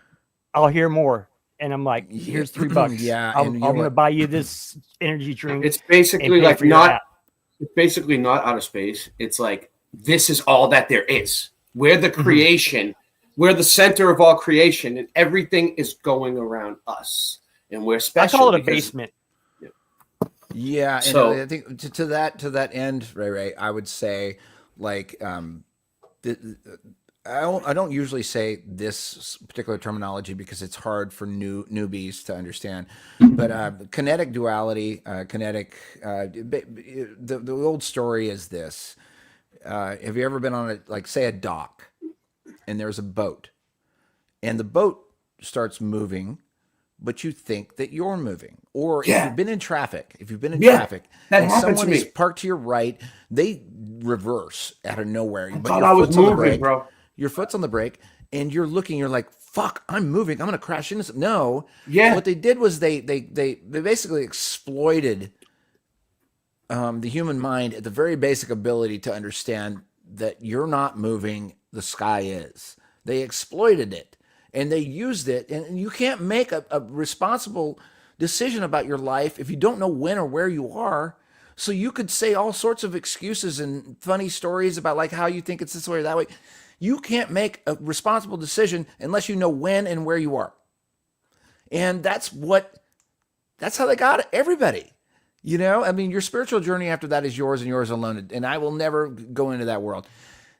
I'll hear more. And I'm like, here's $3. Yeah, I'm going to buy you this energy drink. It's basically like it's basically not out of space. It's like, this is all that there is. We're the creation. We're the center of all creation, and everything is going around us. And we're special. I call it a basement. Yeah, so and I think to that end, Ray, I would say, like, I don't usually say this particular terminology because it's hard for newbies to understand. But kinetic duality, the old story is this: have you ever been on a dock, and there's a boat, and the boat starts moving, but you think that you're moving? Or if you've been in traffic, and someone is parked to your right, they reverse out of nowhere. I thought I was moving, bro. Your foot's on the brake, and you're looking. You're like, "Fuck, I'm moving. I'm gonna crash into something." No, what they did was they basically exploited the human mind at the very basic ability to understand that you're not moving. The sky is. They exploited it, and they used it. And you can't make a responsible decision about your life if you don't know when or where you are. So you could say all sorts of excuses and funny stories about like how you think it's this way or that way. You can't make a responsible decision unless you know when and where you are. And that's how they got everybody. You know, I mean, your spiritual journey after that is yours and yours alone. And I will never go into that world.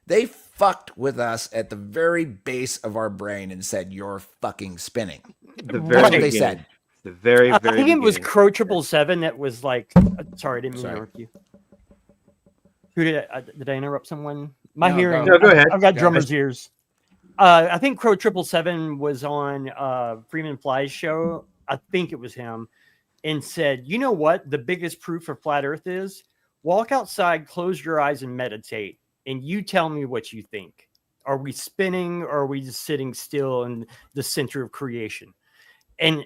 They fucked with us at the very base of our brain and said, you're fucking spinning. That's what they said. The very I think it was Crow 777 that was like, sorry, I didn't mean to interrupt you. Who did I interrupt someone? My hearing. No, go ahead. I've got drummer's ears. I think Crow 777 was on Freeman Fly's show. I think it was him, and said, you know what? The biggest proof of flat Earth is walk outside, close your eyes, and meditate, and you tell me what you think. Are we spinning, or are we just sitting still in the center of creation? And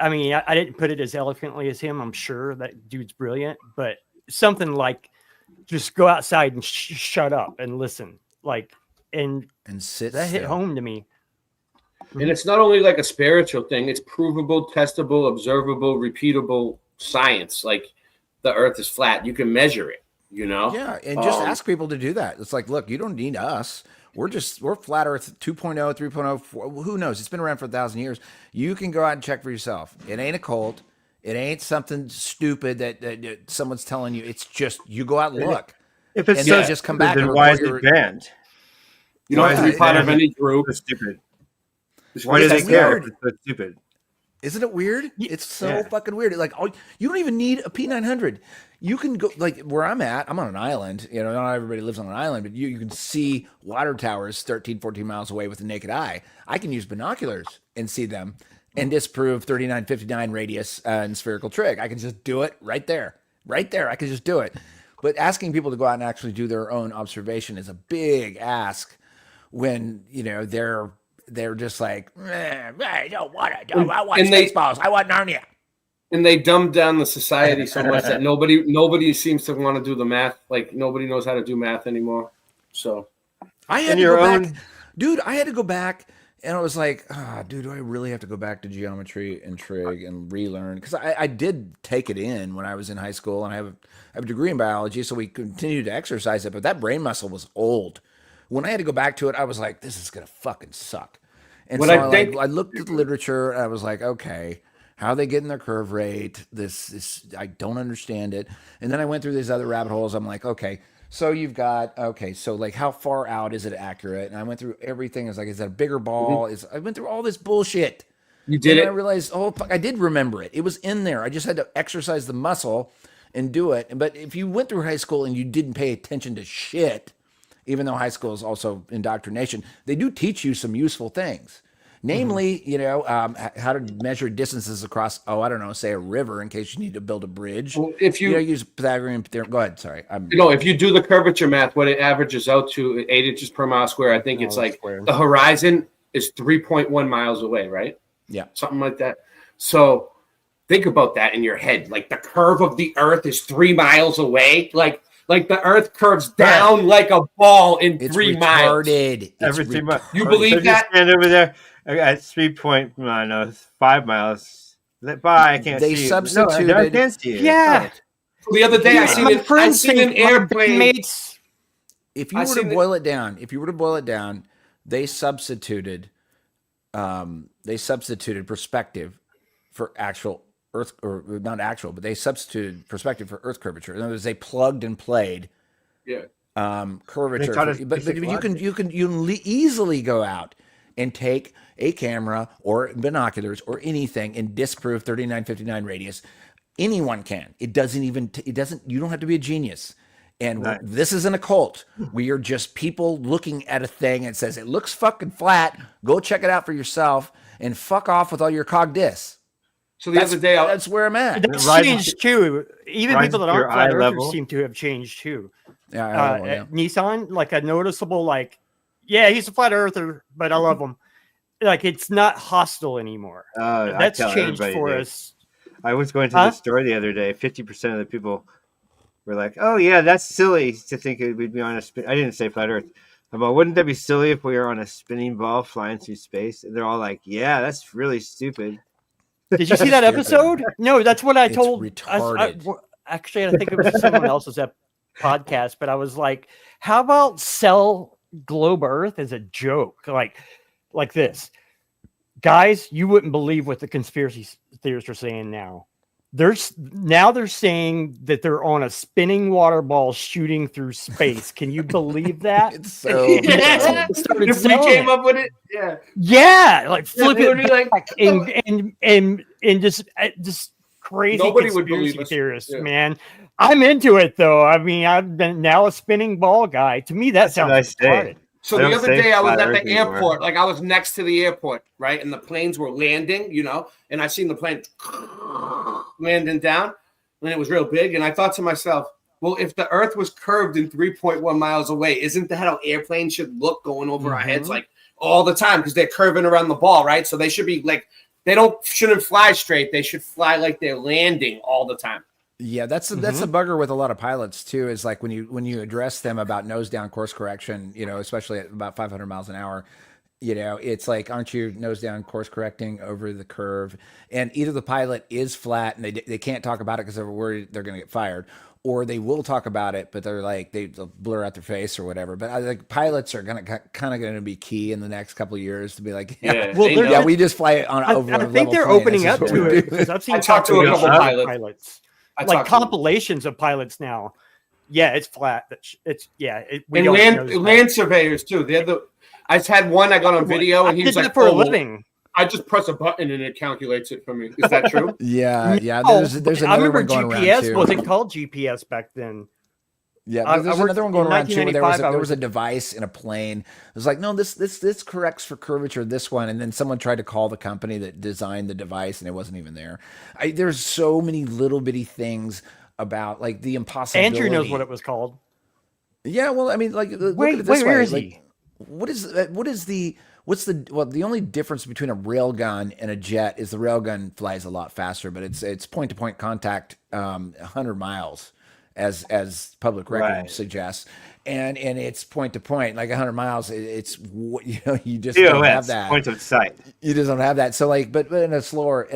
I mean, I didn't put it as eloquently as him. I'm sure that dude's brilliant, but something like, just go outside and shut up and listen, like, and sit. That hit home to me. And it's not only like a spiritual thing; it's provable, testable, observable, repeatable science. Like the Earth is flat; you can measure it. You know? Yeah, and just ask people to do that. It's like, look, you don't need us. We're flat Earth 2.0, 3.0. Who knows? It's been around for 1,000 years. You can go out and check for yourself. It ain't a cult. It ain't something stupid that someone's telling you. It's just you go out and look. If it's so, just come back. Then why is it banned? You don't have to be part of any group. It's stupid. Why does it care? It's stupid. Isn't it weird? It's so fucking weird. Like, you don't even need a P900. You can go, like where I'm at, I'm on an island. You know, not everybody lives on an island, but you can see water towers 13, 14 miles away with the naked eye. I can use binoculars and see them and disprove 3959 radius and spherical trig. I can just do it right there. Right there. I can just do it. But asking people to go out and actually do their own observation is a big ask when, you know, they're just like, I don't want it. I want Spaceballs. I want Narnia. And they dumbed down the society so much that nobody seems to want to do the math. Like nobody knows how to do math anymore. So I had to go back. Dude, I had to go back and I was like, dude, do I really have to go back to geometry and trig and relearn? Because I did take it in when I was in high school and I have a degree in biology, so we continued to exercise it, but that brain muscle was old. When I had to go back to it, I was like, this is going to fucking suck. And so I looked at the literature and I was like, okay, how are they getting their curve rate? This I don't understand it. And then I went through these other rabbit holes. I'm like, okay, so you've got, so like how far out is it accurate? And I went through everything. It's like, is that a bigger ball? I went through all this bullshit. You did it? And I realized, fuck, I did remember it. It was in there. I just had to exercise the muscle and do it. But if you went through high school and you didn't pay attention to shit, even though high school is also indoctrination, they do teach you some useful things. namely, how to measure distances across, I don't know, say a river in case you need to build a bridge. Well, if you use Pythagorean theorem. Go ahead. Sorry. If you do the curvature math, what it averages out to 8 inches per mile square, I think it's like square. the horizon is 3.1 miles away, right? Yeah. Something like that. So think about that in your head. Like the curve of the earth is 3 miles away. Like the earth curves down like a ball in It's 3 miles. retarded. Every 3 miles. You believe that? Stand over there at 5 miles. Bye. I can't They see substituted. No, I can't see it. Yeah. The other day I seen an airplane. Mates. If you were to boil it down, they substituted perspective for actual Earth, or not actual, but they substituted perspective for Earth curvature. In other words, they plugged and played curvature. But you can easily go out and take a camera or binoculars or anything and disprove 3959 radius. Anyone can. You don't have to be a genius. And this isn't a cult. We are just people looking at a thing and says, it looks fucking flat. Go check it out for yourself and fuck off with all your cog dis. So the other day, that's where I'm at. That's changed too. Even people that aren't flat earthers seem to have changed too. Yeah, Nissan, like a noticeable, he's a flat earther, but I love him. Like it's not hostile anymore. That's changed for us. I was going to the store the other day. 50% of the people were like, "Oh yeah, that's silly to think we'd be on a spin." I didn't say flat Earth. I'm like, wouldn't that be silly if we were on a spinning ball flying through space? And they're all like, "Yeah, that's really stupid." Did you see that episode? No, that's what I told. Actually, I think it was someone else's podcast, but I was like, "How about sell globe Earth as a joke, like this, guys? You wouldn't believe what the conspiracy theorists are saying now. They're saying that they're on a spinning water ball shooting through space. Can you believe that? It's so if we came up with it, flip it back and just crazy. Nobody would believe theorists, man. I'm into it though. I mean, I've been now a spinning ball guy. To me, that sounds retarded. So the other day I was at the airport, I was next to the airport, right? And the planes were landing, and I seen the plane landing down, and it was real big. And I thought to myself, well, if the earth was curved in 3.1 miles away, isn't that how airplanes should look going over our heads all the time? Because they're curving around the ball, right? So they should be shouldn't fly straight. They should fly like they're landing all the time. Yeah, that's the bugger with a lot of pilots too. Is like when you address them about nose down course correction, especially at about 500 miles an hour, it's like, aren't you nose down course correcting over the curve? And either the pilot is flat and they can't talk about it because they're worried they're going to get fired, or they will talk about it, but they're like they'll blur out their face or whatever. But I think pilots are going to be key in the next couple of years to be like, we just fly it on over. I think they're opening up to it because I've seen talked to a couple pilots. Like compilations of pilots now. Yeah, it's flat. Land surveyors too. I had one I got on video and he was like, for a living. I just press a button and it calculates it for me. Is that true? Yeah. There's I another remember one going GPS around too. wasn't called GPS back then. Yeah, there's another one going around too. Where there was a device in a plane. It was like, no, this corrects for curvature. This one, and then someone tried to call the company that designed the device, and it wasn't even there. There's so many little bitty things about like the impossibility. Andrew knows what it was called. Yeah, well, I mean, like, look at it this way. Where is he? The only difference between a rail gun and a jet is the rail gun flies a lot faster, but it's point to point contact, 100 miles. As public record suggests, and it's point to point, like 100 miles. It's you just don't have that point of sight. You just don't have that. So like, but at a slower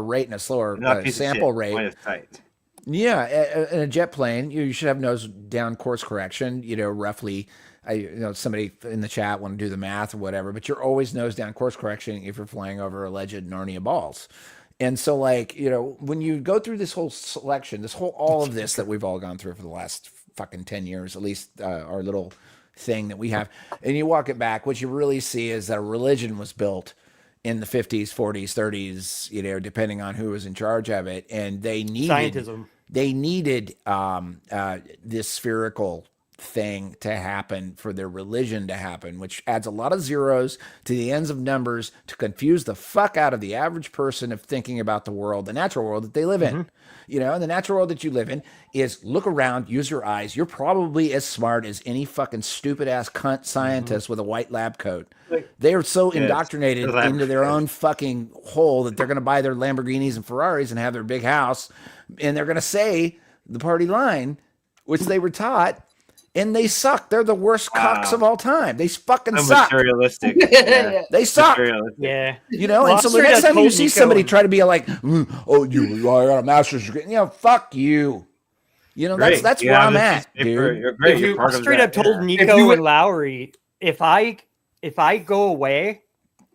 rate and a slower sample rate. Point of sight. Yeah, in a jet plane, you should have nose down course correction. Roughly. Somebody in the chat want to do the math or whatever, but you're always nose down course correction if you're flying over alleged Narnia balls. And so, like, when you go through this whole selection, all of this that we've all gone through for the last fucking 10 years, at least our little thing that we have, and you walk it back, what you really see is that a religion was built in the 50s, 40s, 30s, depending on who was in charge of it. And they needed scientism. They needed this spherical thing to happen, for their religion to happen, which adds a lot of zeros to the ends of numbers to confuse the fuck out of the average person of thinking about the world, the natural world that they live in. You know, and the natural world that you live in is look around, use your eyes. You're probably as smart as any fucking stupid ass cunt scientist with a white lab coat. They are so indoctrinated into their own fucking hole that they're going to buy their Lamborghinis and Ferraris and have their big house, and they're going to say the party line, which they were taught, and they suck. They're the worst cocks of all time. They fucking suck. Materialistic. They suck. Yeah. You know, and so the next time you see somebody try to be like, oh, you got a master's degree, you know, fuck you. You know, that's where I'm at, dude. You're great. You're part of straight that, up told Nico and Lowry, if I go away,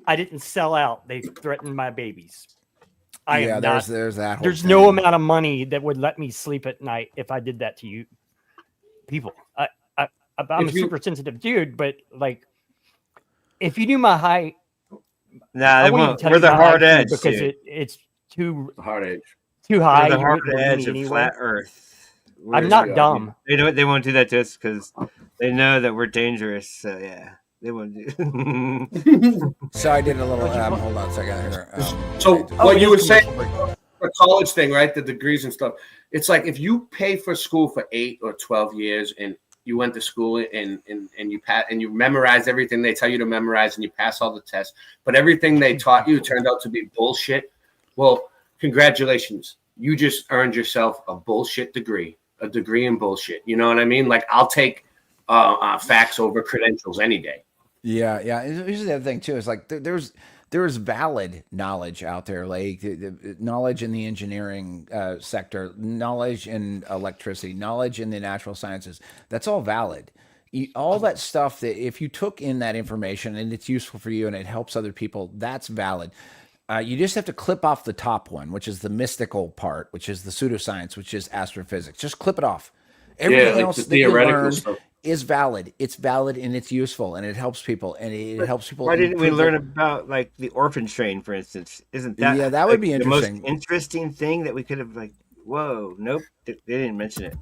I didn't sell out. They threatened my babies. There's that. There's no amount of money that would let me sleep at night if I did that to you people. I'm a super sensitive dude, but like, if you knew my height, they won't. We're the hard edge because it's too hard edge, too high. We're the hard edge of flat Earth. I'm not dumb. They won't do that to us because they know that we're dangerous. So yeah. They won't do. So I did a little. Hold on a second here. What you were saying, the college thing, right? The degrees and stuff. It's like if you pay for school for 8 or 12 years, and you went to school and you memorized everything they tell you to memorize, and you pass all the tests, but everything they taught you turned out to be bullshit. Well, congratulations, you just earned yourself a bullshit degree, a degree in bullshit. You know what I mean? Like I'll take facts over credentials any day. Yeah. Here's the other thing too. Is like there's valid knowledge out there, like knowledge in the engineering sector, knowledge in electricity, knowledge in the natural sciences. That's all valid. All that stuff that if you took in that information and it's useful for you and it helps other people, that's valid. You just have to clip off the top one, which is the mystical part, which is the pseudoscience, which is astrophysics. Just clip it off. Everything else that you learned is valid. It's valid and it's useful and it helps people and helps people. Why didn't we learn about like the orphan train, for instance? Isn't that that would be interesting? The most interesting thing that we could have whoa, nope, they didn't mention it.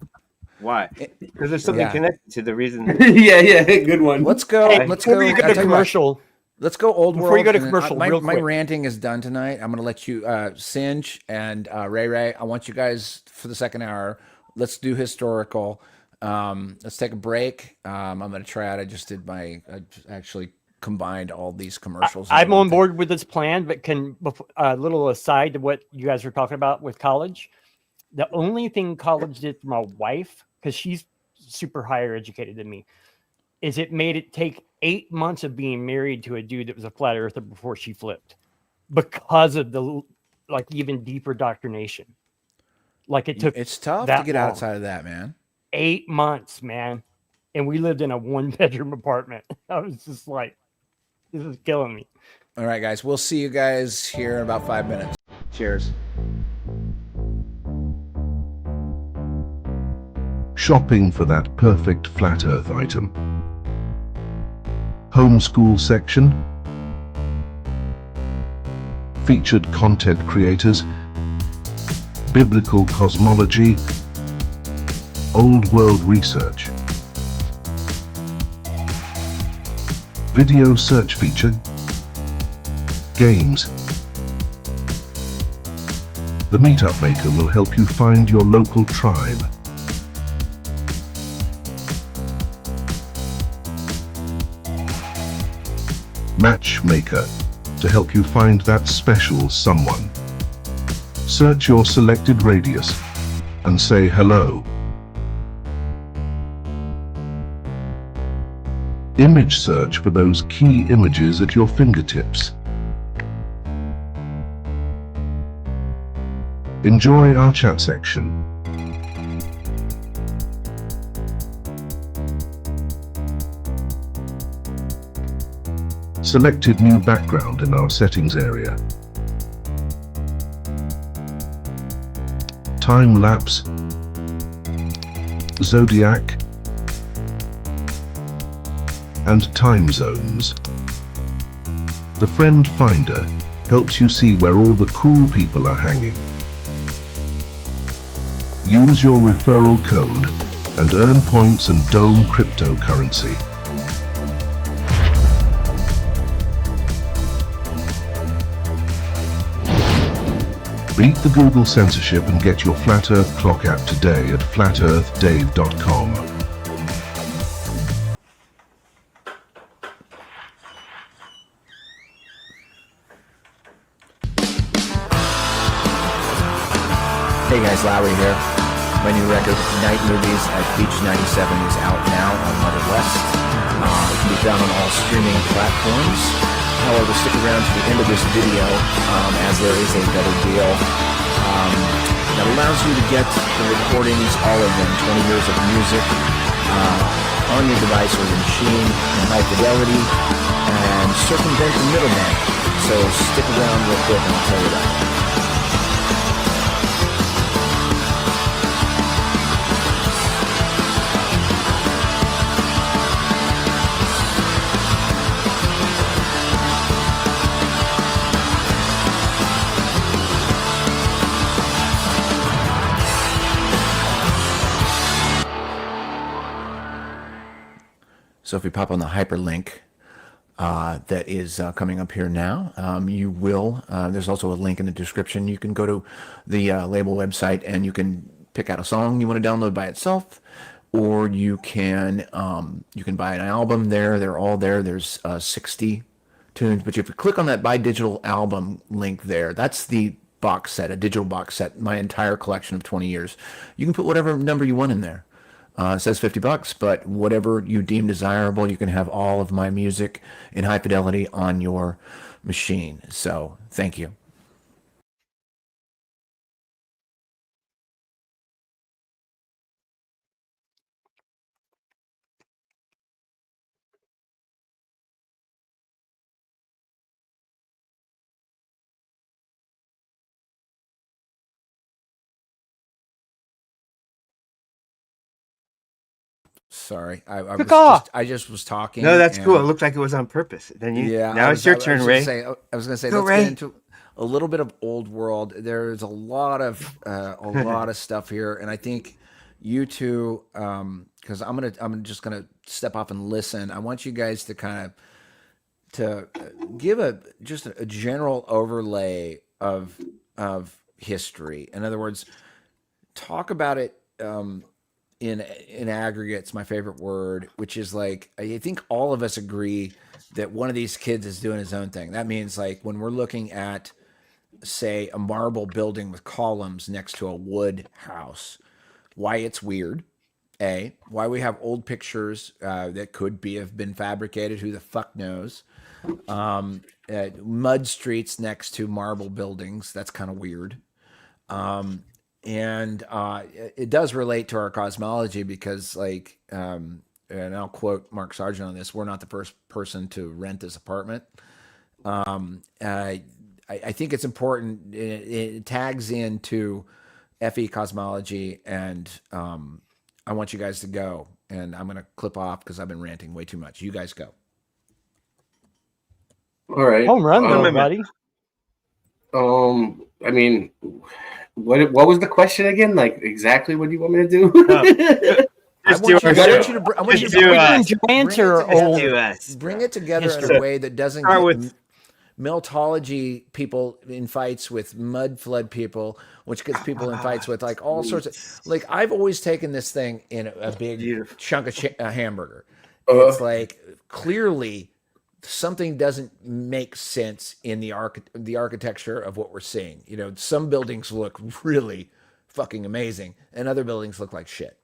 Why? Because there's something connected to the reason. Good one. Let's go. Let's go. You go to commercial. Let's go old world. Before you go to commercial, my real quick. ranting is done tonight. I'm going to let you, Singe and Ray. I want you guys for the second hour. Let's do historical. Let's take a break. I'm going to try out. I actually combined all these commercials. I'm on board with this plan, but a little aside to what you guys were talking about with college. The only thing college did for my wife, because she's super higher educated than me, is it made it take 8 months of being married to a dude that was a flat earther before she flipped, because of the even deeper indoctrination. It's tough to get outside of that, man. 8 months, man. And we lived in a 1-bedroom apartment. I was just like, this is killing me. All right, guys. We'll see you guys here in about 5 minutes. Cheers. Shopping for that perfect flat earth item. Homeschool section. Featured content creators. Biblical cosmology. Old world research. Video search feature. Games. The Meetup Maker will help you find your local tribe. Matchmaker, to help you find that special someone. Search your selected radius and say hello. Image search for those key images at your fingertips. Enjoy our chat section. Selected new background in our settings area. Time lapse. Zodiac. And time zones. The Friend Finder helps you see where all the cool people are hanging. Use your referral code and earn points and dome cryptocurrency. Beat the Google censorship and get your Flat Earth clock app today at flatearthdave.com. Hey guys, Lowry here. My new record, Night Movies at Beach 97, is out now on Mother West. It can be found on all streaming platforms. However, stick around to the end of this video as there is a better deal that allows you to get the recordings, all of them, 20 years of music, on your device or your machine in high fidelity, and circumvent the middleman. So stick around real quick and I'll tell you that. So if you pop on the hyperlink that is coming up here now, you will, there's also a link in the description. You can go to the label website and you can pick out a song you want to download by itself, or you can buy an album there. They're all there. There's 60 tunes. But if you click on that buy digital album link there, that's the box set, a digital box set, my entire collection of 20 years. You can put whatever number you want in there. It says $50, but whatever you deem desirable, you can have all of my music in high fidelity on your machine. So thank you. Sorry, I just was talking. No, that's cool. It looked like it was on purpose. Then now it's your turn, Ray. I was going to say, Go, let's Ray. get into a little bit of old world. There's a lot of stuff here, and I think you two, because I'm just gonna step off and listen. I want you guys to kind of give just a general overlay of history. In other words, talk about it. In aggregate's my favorite word, which is like, I think all of us agree that one of these kids is doing his own thing. That means like when we're looking at, say, a marble building with columns next to a wood house, why it's weird, why we have old pictures that could have been fabricated, who the fuck knows, mud streets next to marble buildings, that's kind of weird. And it does relate to our cosmology because, like, and I'll quote Mark Sargent on this, we're not the first person to rent this apartment. I think it's important. It tags into FE cosmology, and I want you guys to go. And I'm going to clip off because I've been ranting way too much. You guys go. All right. Home run, though, buddy. I mean... What was the question again? Like exactly what do you want me to do? Bring it together in a way that doesn't get Meltology people in fights with mud flood people, which gets people in fights with like all sorts of, like, I've always taken this thing in a big chunk of a hamburger. It's like clearly something doesn't make sense in the architecture of what we're seeing. You know, some buildings look really fucking amazing and other buildings look like shit,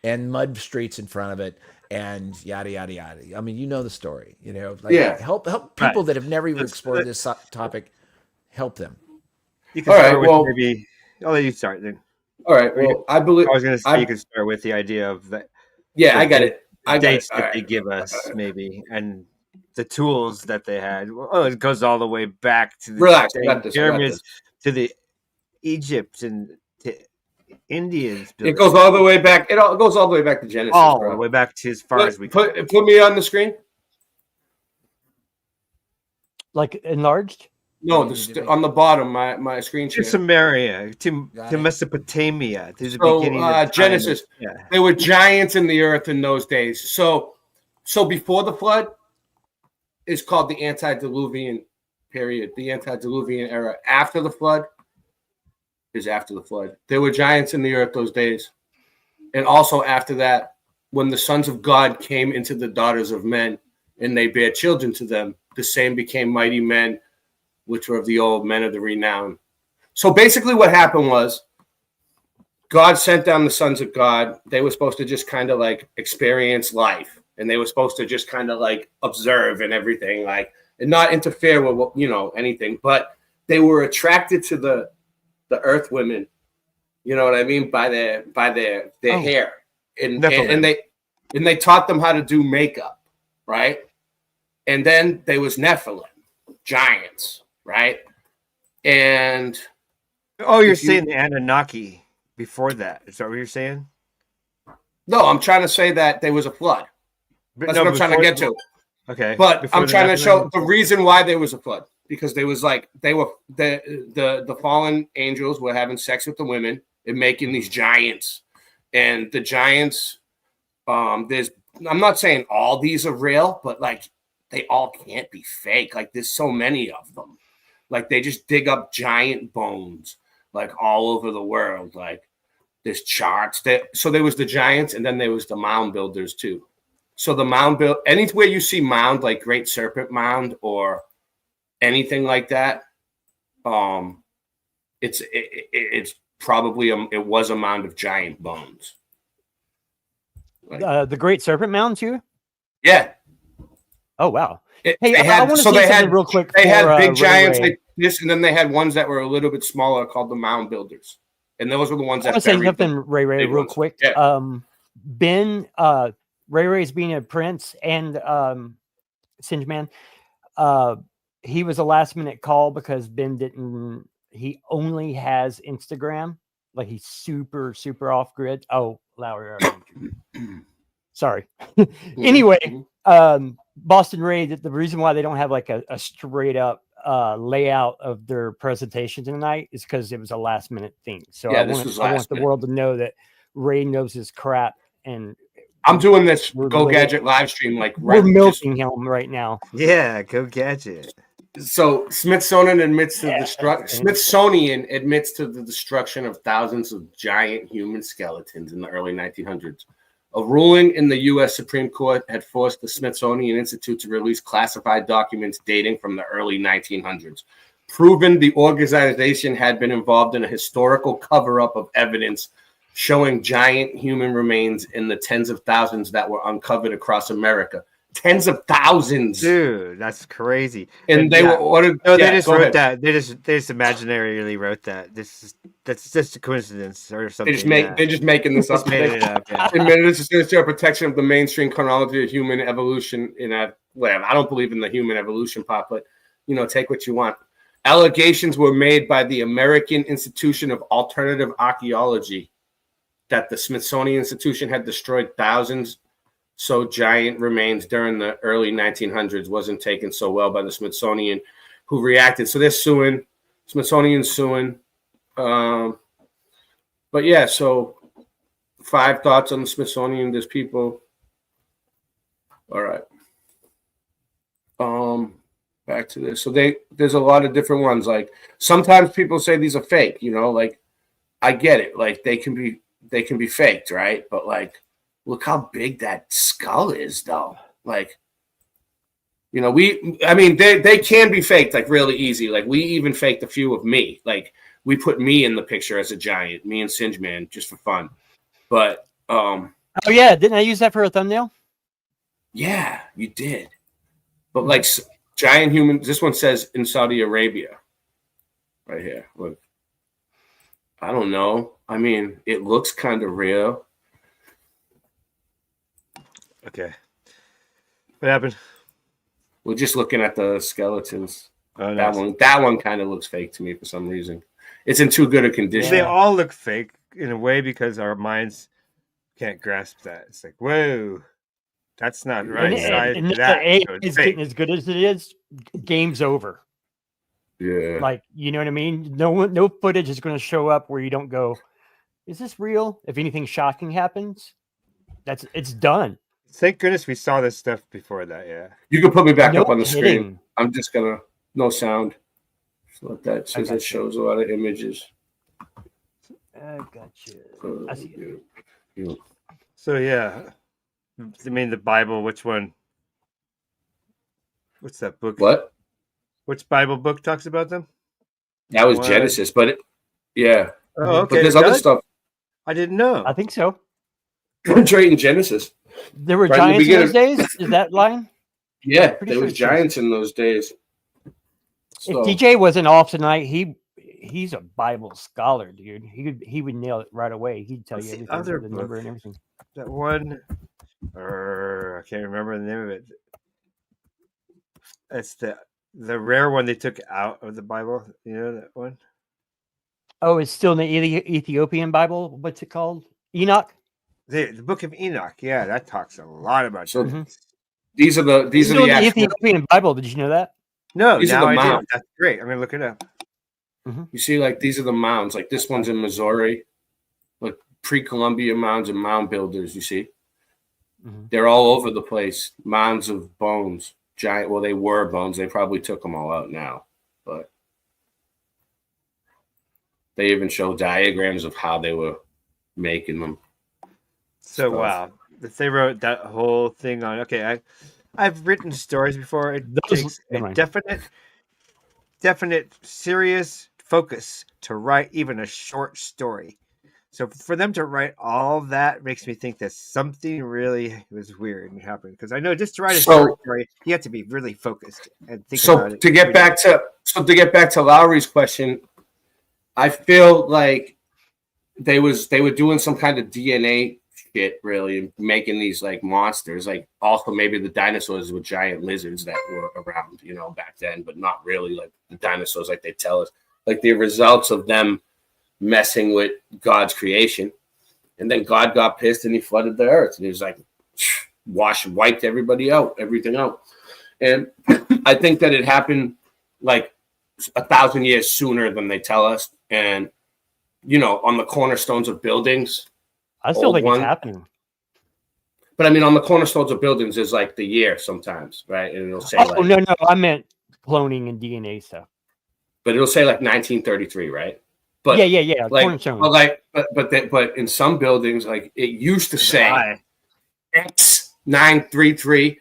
and mud streets in front of it and yada yada yada. I mean, you know the story, you know, like help people that have never even explored this topic, help them. You can start with maybe I'll let you start then. All right, well, I believe I was going to say you can start with the idea of that. Yeah, I got it. Dates that they give us maybe, and the tools that they had. Well, it goes all the way back to the pyramids, to the Egypt and to Indians. It goes all the way back. It all goes all the way back to Genesis. All the way back to as far as we put me on the screen. Like enlarged? No, on the bottom, my screen To share. Samaria, to Mesopotamia, to the beginning of time. Genesis. Yeah. There were giants in the earth in those days. So before the flood is called the antediluvian period, the antediluvian era. After the flood is after the flood. There were giants in the earth those days. And also after that, when the sons of God came into the daughters of men and they bare children to them, the same became mighty men, which were of the old men of the renown. So basically what happened was God sent down the sons of God. They were supposed to just kind of like experience life. And they were supposed to just kind of like observe and everything, like, and not interfere with, anything. But they were attracted to the earth women, you know what I mean, by their hair. And they taught them how to do makeup, right? And then there was Nephilim, giants, right? And you're saying the Anunnaki before that. Is that what you're saying? No, I'm trying to say that there was a flood. That's what I'm trying to get to. Okay. But I'm trying to show the reason why there was a flood. Because there was the fallen angels were having sex with the women and making these giants. And the giants, I'm not saying all these are real, but like they all can't be fake. Like there's so many of them. Like they just dig up giant bones like all over the world. Like there's charts. So there was the giants, and then there was the mound builders too. So the mound build, anywhere you see mound, like Great Serpent Mound or anything like that, it's probably it was a mound of giant bones. Like, the Great Serpent Mound too? Yeah. Oh wow. I want to say something real quick. They had big giants like this, and then they had ones that were a little bit smaller called the mound builders, and those were the ones that. I want to say something, Ray, real quick. Yeah. Ben, Ray's being a prince, and Singe Man, he was a last minute call because Ben didn't. He only has Instagram. Like he's super off grid. Oh, Lowry. Sorry. Anyway, Boston Ray, the reason why they don't have like a straight up layout of their presentation tonight is because it was a last minute thing. So yeah, I want the world to know that Ray knows his crap, and I'm doing this Go Gadget live stream like we're milking him right now. Yeah, Go Gadget. So Smithsonian admits to the destruction of thousands of giant human skeletons in the early 1900s. A ruling in the U.S. Supreme Court had forced the Smithsonian Institute to release classified documents dating from the early 1900s, proving the organization had been involved in a historical cover-up of evidence showing giant human remains in the tens of thousands that were uncovered across America. Tens of thousands, dude. That's crazy. And they were ordered. No, they just wrote that. They just imaginarily wrote that. That's just a coincidence or something. They're just making this up. Made it up. Yeah. Admitted it's just a protection of the mainstream chronology of human evolution. Whatever. I don't believe in the human evolution part, but take what you want. Allegations were made by the American Institution of Alternative Archaeology that the Smithsonian Institution had destroyed thousands. So giant remains during the early 1900s wasn't taken so well by the Smithsonian, who reacted. So they're suing, Smithsonian suing. But yeah, so 5 thoughts on the Smithsonian. There's people. All right. Back to this. So there's a lot of different ones. Like sometimes people say these are fake. Like I get it. Like they can be faked, right? But like. Look how big that skull is, though. Like, they can be faked like really easy. Like we even faked a few of me. Like we put me in the picture as a giant, me and Singe Man, just for fun. But oh yeah, didn't I use that for a thumbnail? Yeah, you did. But like giant humans, this one says in Saudi Arabia, right here. Look, I don't know. I mean, it looks kind of real. Okay. What happened? We're just looking at the skeletons. Oh, that one kind of looks fake to me for some reason. It's in too good a condition. They all look fake in a way because our minds can't grasp that. It's like, whoa, that's not right. And it's getting as good as it is. Game's over. Yeah. Like, you know what I mean? No footage is going to show up where you don't go, is this real? If anything shocking happens, it's done. Thank goodness we saw this stuff before that. Yeah. You can put me back No up on the screen. kidding. I'm just gonna no sound. So let that says I it got shows a lot of images. I got you. I see it. Yeah. So yeah, I mean the Bible. Which one? What's that book? What? Which Bible book talks about them? That was What? Genesis, but yeah. Oh, okay. But there's it other does? stuff. I didn't know. I think so. It's right in Genesis. There were Right in the giants in those beginning. days? Is that line? Yeah, Pretty there sure was it's Genesis. giants in those days. So, If DJ wasn't off tonight, he's a Bible scholar, dude. He would nail it right away. He'd tell What's you the everything, other the book? number and everything. That one. I can't remember the name of it. It's the rare one they took out of the Bible. You know that one? Oh, it's still in the Ethiopian Bible. What's it called? Enoch. The Book of Enoch. Yeah, that talks a lot about. So Mhm. these are the It's still in the actual. Ethiopian Bible. Did you know that? No, These are now the I do. mounds. That's great. I'm gonna look it up. You see, like these are the mounds. Like this one's in Missouri, like pre-Columbian mounds and mound builders. You see, they're all over the place. Mounds of bones, giant. Well, they were bones. They probably took them all out now, but they even show diagrams of how they were making them. So Stuff. wow, if they wrote that whole thing on. Okay, I've written stories before. It takes never a mind. definite, serious focus to write even a short story. So for them to write all that makes me think that something really was weird and happened. Because I know just to write a short story, you have to be really focused and think about So it. to get back to Lowry's question, I feel like they were doing some kind of DNA shit, really, and making these like monsters. Like also maybe the dinosaurs were giant lizards that were around, back then, but not really like the dinosaurs like they tell us. Like the results of them messing with God's creation, and then God got pissed and he flooded the earth, and he was like, wiped everything out. And I think that it happened like 1,000 years sooner than they tell us, and on the cornerstones of buildings. I still think it's happening. But I mean, on the cornerstones of buildings is like the year sometimes, right? And it'll say no, I meant cloning and DNA stuff. But it'll say like 1933, right? But yeah. Like, cornerstone. but in some buildings, like it used to say X933,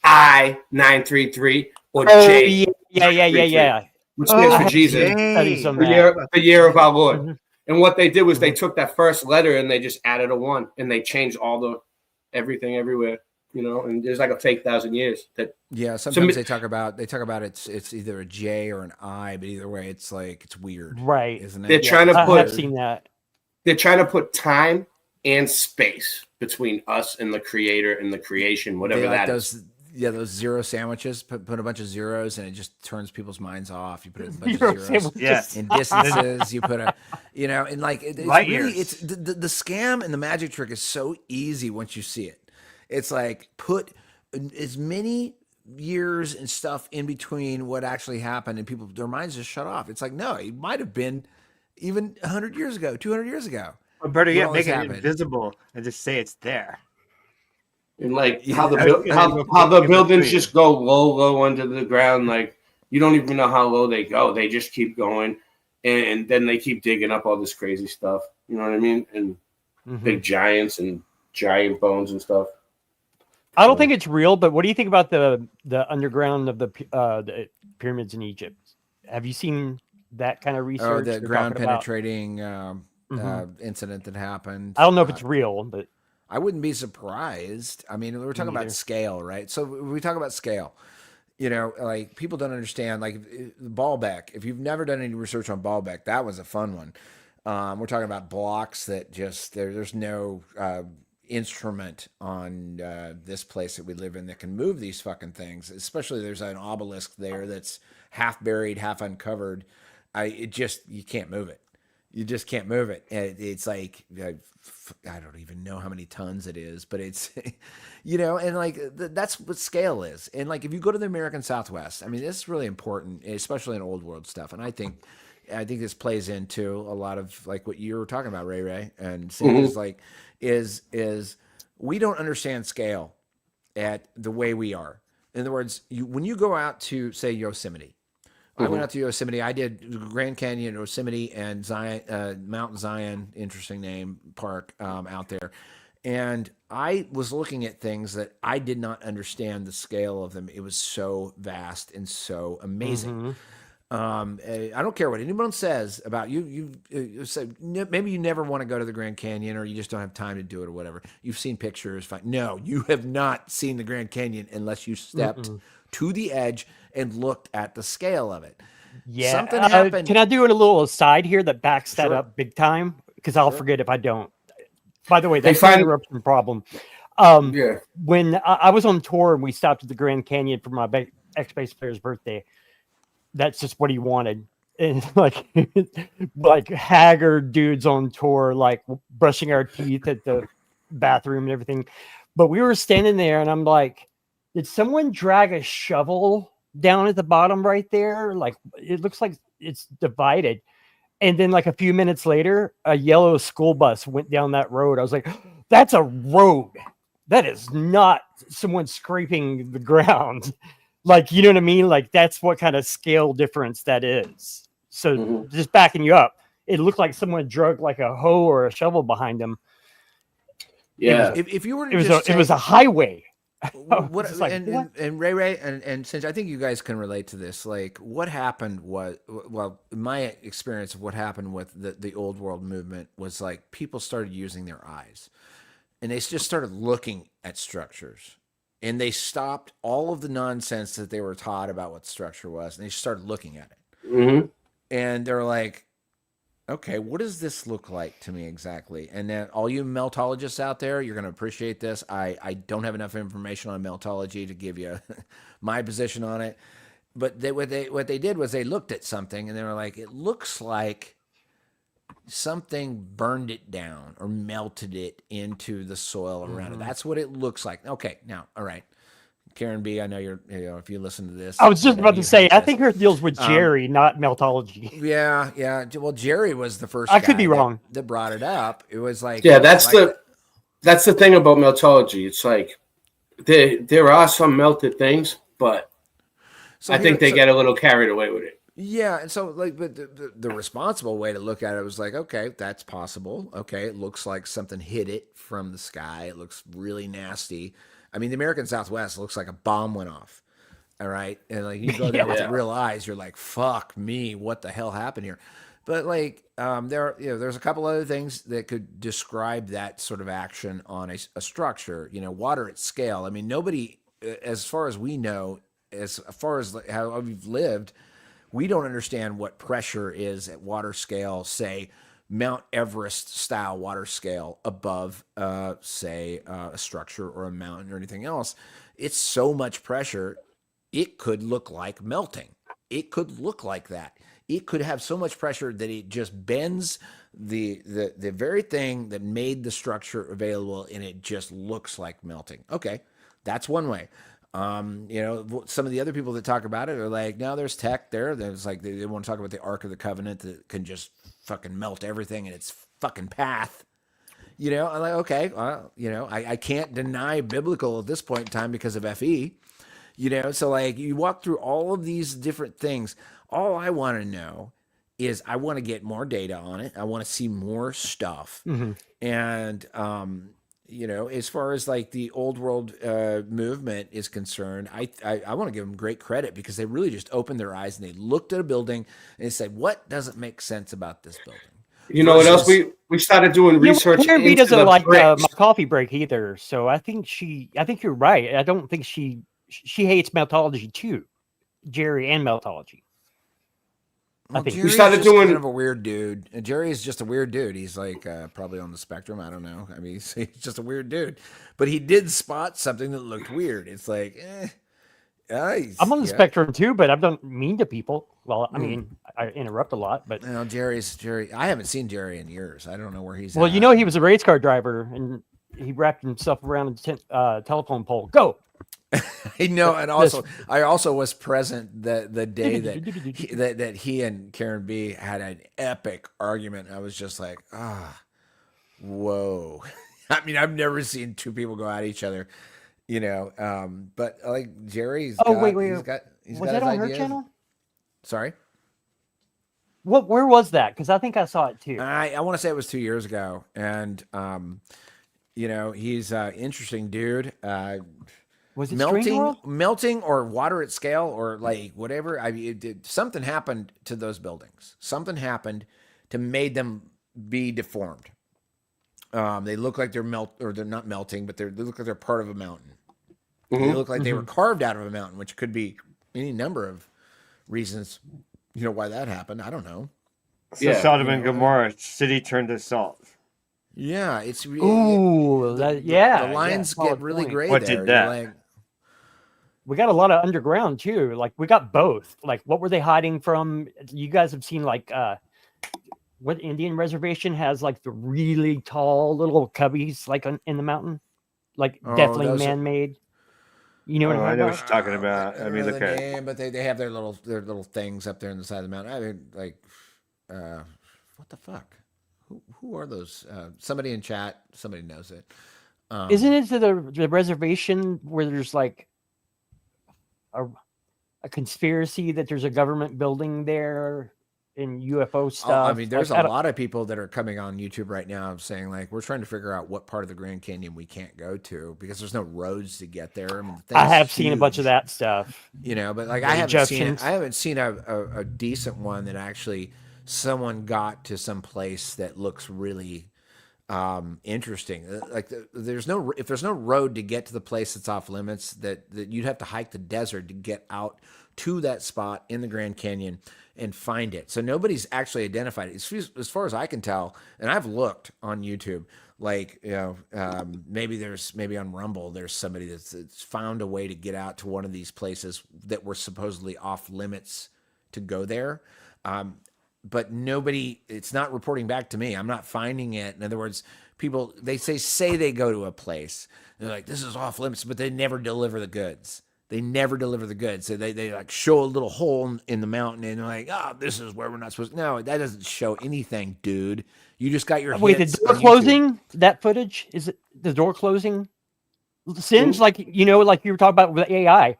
I933, or J. Yeah. Which stands for Jesus, the year of our Lord. Mm-hmm. And what they did was they took that first letter and they just added a 1, and they changed all the everything everywhere. And there's like a fake 1,000 years. Sometimes they talk about it's either a J or an I, but either way, it's like it's weird, right? Isn't it? They're trying to I have seen that. They're trying to put time and space between us and the Creator and the creation, whatever that is. Yeah, those zero sandwiches. Put a bunch of zeros, and it just turns people's minds off. You put a bunch of zeros. Yes. In distances, you put and like it's really it's the scam and the magic trick is so easy once you see it. It's like put as many years and stuff in between what actually happened, and their minds just shut off. It's like, no, it might have been even 100 years ago, 200 years ago. Or better yet, make it invisible and just say it's there. And like how the buildings just go low under the ground. Like you don't even know how low they go. They just keep going, and then they keep digging up all this crazy stuff. You know what I mean? And big giants and giant bones and stuff. I don't think it's real, but what do you think about the underground of the pyramids in Egypt? Have you seen that kind of research? Oh, the ground penetrating incident that happened. I don't know if it's real, but I wouldn't be surprised. I mean, we're talking about scale, right? So we talk about scale. Like people don't understand, like Baalbek. If you've never done any research on Baalbek, that was a fun one. We're talking about blocks that just there's no instrument on this place that we live in that can move these fucking things. Especially there's an obelisk there that's half buried, half uncovered. You can't move it. You just can't move it. And it's like, I don't even know how many tons it is, but it's, and like that's what scale is. And like if you go to the American Southwest, I mean, this is really important, especially in old world stuff. And I think this plays into a lot of like what you were talking about, Ray, and is like, is we don't understand scale at the way we are. In other words, when you go out to say Yosemite, I went out to Yosemite. I did Grand Canyon, Yosemite, and Zion, Mount Zion, interesting name, park out there. And I was looking at things that I did not understand the scale of them. It was so vast and so amazing. I don't care what anyone says about you. You said maybe you never want to go to the Grand Canyon, or you just don't have time to do it, or whatever. You've seen pictures. Fine. No, you have not seen the Grand Canyon unless you stepped to the edge and looked at the scale of it. Yeah. Something happened. Can I do a little aside here that backs that up big time? Because I'll forget if I don't. By the way, that's an interruption problem. When I was on tour and we stopped at the Grand Canyon for my ex-bass player's birthday, that's just what he wanted. And like haggard dudes on tour, like brushing our teeth at the bathroom and everything. But we were standing there and I'm like, did someone drag a shovel down at the bottom right there? Like it looks like it's divided. And then like a few minutes later, a yellow school bus went down that road. I was like, that's a road. That is not someone scraping the ground. Like, you know what I mean? Like that's what kind of scale difference that is. So just backing you up, it looked like someone drug like a hoe or a shovel behind them. Yeah. If you were to it was a highway. And Ray, and since I think you guys can relate to this, like what happened was, well, my experience of what happened with the old world movement was like people started using their eyes, and they just started looking at structures, and they stopped all of the nonsense that they were taught about what structure was, and they started looking at it, and they're like, okay, what does this look like to me exactly? And then all you meltologists out there, you're going to appreciate this. I don't have enough information on meltology to give you my position on it. But what they did was they looked at something and they were like, it looks like something burned it down or melted it into the soil around it. That's what it looks like. Okay, now, all right. Karen B, I know if you listen to this. I was just about to say, I think her deals with Jerry, not meltology. Yeah. Well, Jerry was the first. I could be wrong. That brought it up. It was like, that's the thing about meltology. It's like there are some melted things, but I think they get a little carried away with it. Yeah, and so like, but the responsible way to look at it was like, okay, that's possible. Okay, it looks like something hit it from the sky. It looks really nasty. I mean, the American Southwest looks like a bomb went off. All right. And like you go there with real eyes, you're like, fuck me, what the hell happened here? But like there's a couple other things that could describe that sort of action on a structure, water at scale. I mean, nobody, as far as we know, as far as how we've lived, we don't understand what pressure is at water scale, say Mount Everest style water scale above, say, a structure or a mountain or anything else. It's so much pressure, it could look like melting. It could look like that. It could have so much pressure that it just bends the very thing that made the structure available, and it just looks like melting. Okay, that's one way. Some of the other people that talk about it are like, no, there's tech there. There's like, they want to talk about the Ark of the Covenant that can just fucking melt everything in its fucking path. I'm like, okay, I can't deny biblical at this point in time because of FE, so like you walk through all of these different things. All I want to know is I want to get more data on it. I want to see more stuff. And, as far as like the old world movement is concerned, I want to give them great credit because they really just opened their eyes and they looked at a building and they said, what doesn't make sense about this building? You know what else we started doing research Karen B into doesn't the like bricks. my coffee break either. So I think you're right. I don't think she hates meltology too, Jerry and meltology. Well, I think Jerry's just kind of a weird dude. And Jerry is just a weird dude. He's like probably on the spectrum. I don't know. I mean, he's just a weird dude. But he did spot something that looked weird. It's like, I'm on the spectrum too, but I don't mean to people. Well, I mean, I interrupt a lot, but Jerry. I haven't seen Jerry in years. I don't know where he's. Well, at. you know, he was a race car driver, and he wrapped himself around a telephone pole. Go. I know, and also I also was present the day that he and Karen B had an epic argument. I was just like, whoa. I mean, I've never seen two people go at each other, you know. But like Jerry's. Wait. He's got Was that on her channel? Sorry. Where was that? Because I think I saw it too. I want to say it was 2 years ago, and you know, he's an interesting dude. Was it melting or water at scale or like whatever? Something happened to those buildings. Something happened to made them be deformed. They look like they're they're not melting, but they look like they're part of a mountain. Mm-hmm. They look like they were carved out of a mountain, which could be any number of reasons. You know why that happened? I don't know. So Sodom and Gomorrah, city turned to salt. Yeah, it's the lines get really gray. What there. did that? We got a lot of underground too. Like we got both. Like what were they hiding from? You guys have seen like what Indian reservation has like the really tall little cubbies like in the mountain, like definitely man-made. You know what I know what you're talking about. I mean, look at name, but they have their little things up there on the side of the mountain. I mean, like, what the fuck? Who are those? Somebody in chat. Somebody knows it. Isn't it to the reservation where there's like a conspiracy that there's a government building there and UFO stuff? I mean, there's a lot of people that are coming on YouTube right now saying like, we're trying to figure out what part of the Grand Canyon we can't go to because there's no roads to get there. I mean, I have seen a bunch of that stuff, you know, but like I haven't seen a decent one that actually someone got to some place that looks really interesting. Like if there's no road to get to the place that's off limits, that you'd have to hike the desert to get out to that spot in the Grand Canyon and find it. So nobody's actually identified it as far as I can tell. And I've looked on YouTube, like, you know, maybe on Rumble, there's somebody that's found a way to get out to one of these places that were supposedly off limits to go there. But nobody, it's not reporting back to me. I'm not finding it. In other words, people, they say they go to a place. They're like, this is off limits, but they never deliver the goods. They never deliver the goods. So they like show a little hole in the mountain and they're like, this is where we're not supposed to. No, that doesn't show anything, dude. You just got your Wait, the door closing, that footage, is it the door closing? Since like, you know, like you were talking about with AI,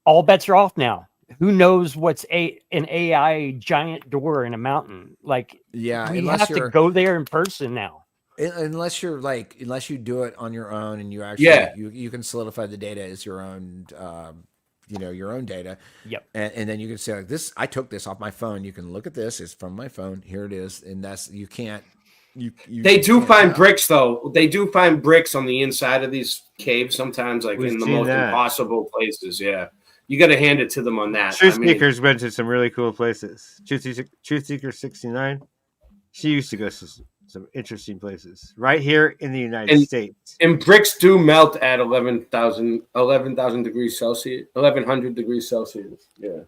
all bets are off now. Who knows what's an AI giant door in a mountain? Like, we have to go there in person now. Unless you do it on your own and you actually you can solidify the data as your own your own data. Yep. And then you can say like this, I took this off my phone. You can look at this, it's from my phone. Here it is. And that's you can't they do find bricks though. They do find bricks on the inside of these caves sometimes, like in the most impossible places. Yeah. You got to hand it to them on that. Truth Seeker's been to some really cool places. Truth Seeker 69. She used to go to some interesting places right here in the United States. And bricks do melt at 11,000 degrees Celsius, 1,100 degrees Celsius. Yeah.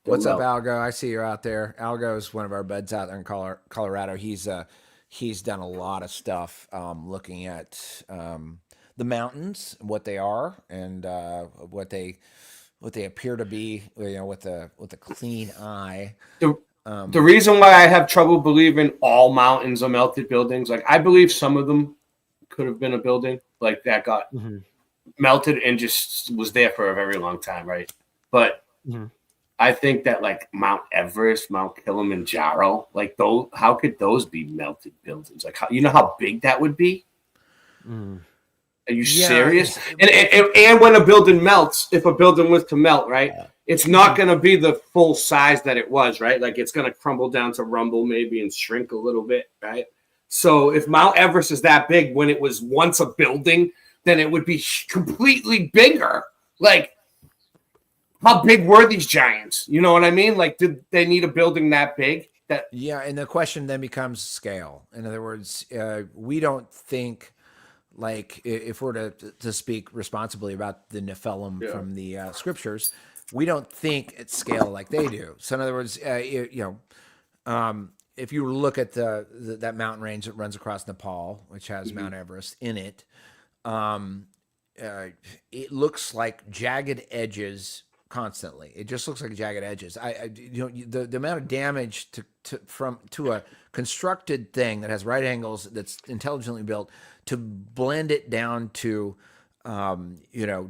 What's up, Algo? I see you're out there. Algo is one of our buds out there in Colorado. He's done a lot of stuff looking at the mountains, what they are, and what they appear to be, you know, with a clean eye. The reason why I have trouble believing all mountains are melted buildings, like I believe some of them could have been a building like that got melted and just was there for a very long time, right? But I think that like Mount Everest, Mount Kilimanjaro, like those, how could those be melted buildings? Like, you know how big that would be? Are you serious? And when a building melts, if a building was to melt, right, it's not going to be the full size that it was, right? Like it's going to crumble down to rumble maybe and shrink a little bit, right? So if Mount Everest is that big when it was once a building, then it would be completely bigger. Like, how big were these giants? You know what I mean? Like, did they need a building that big? And the question then becomes scale. In other words, we don't think like if we're to speak responsibly about the Nephilim from the scriptures, we don't think at scale like they do. So in other words, if you look at that mountain range that runs across Nepal, which has Mount Everest in it, it looks like jagged edges constantly. It just looks like jagged edges. The amount of damage to a constructed thing that has right angles, that's intelligently built, to blend it down to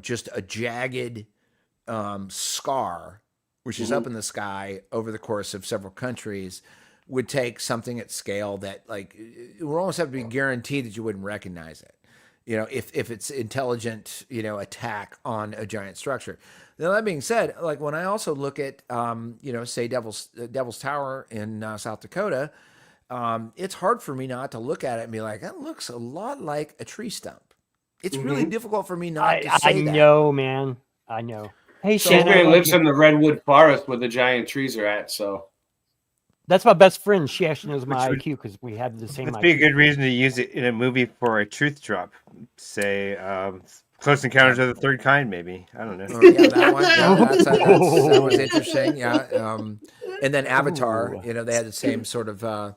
just a jagged scar, which is up in the sky over the course of several countries, would take something at scale that, like, it would almost have to be guaranteed that you wouldn't recognize it. If it's intelligent, attack on a giant structure. Now, that being said, like when I also look at, say Devil's Tower in South Dakota, it's hard for me not to look at it and be like, that looks a lot like a tree stump. It's really difficult for me not to say that. I know, man. I know. Hey, Shannon lives in the redwood forest where the giant trees are at, so. That's my best friend. She actually knows my IQ because we have the same IQ. That'd be a good reason to use it in a movie for a truth drop. Say, Close Encounters of the Third Kind, maybe. I don't know. Yeah, that one. Yeah, that was interesting. Yeah. And then Avatar, they had the same sort of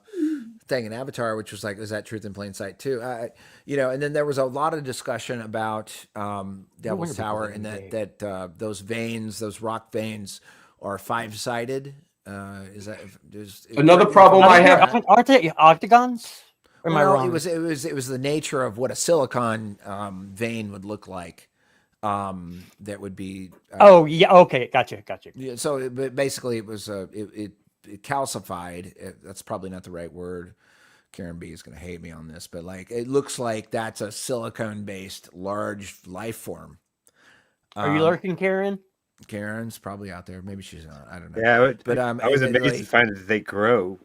thing in Avatar, which was like, is that truth in plain sight too? And then there was a lot of discussion about Devil's Tower and that those veins, those rock veins, are 5-sided. Is another problem I have? Aren't they octagons? Or am I wrong? It was the nature of what a silicon vein would look like. That would be. Okay, gotcha. Yeah, so basically, it was it calcified. That's probably not the right word. Karen B is going to hate me on this, but like it looks like that's a silicone-based large life form. Are you lurking, Karen? Karen's probably out there. Maybe she's not. I don't know. Yeah, but I was amazed to find that they grow.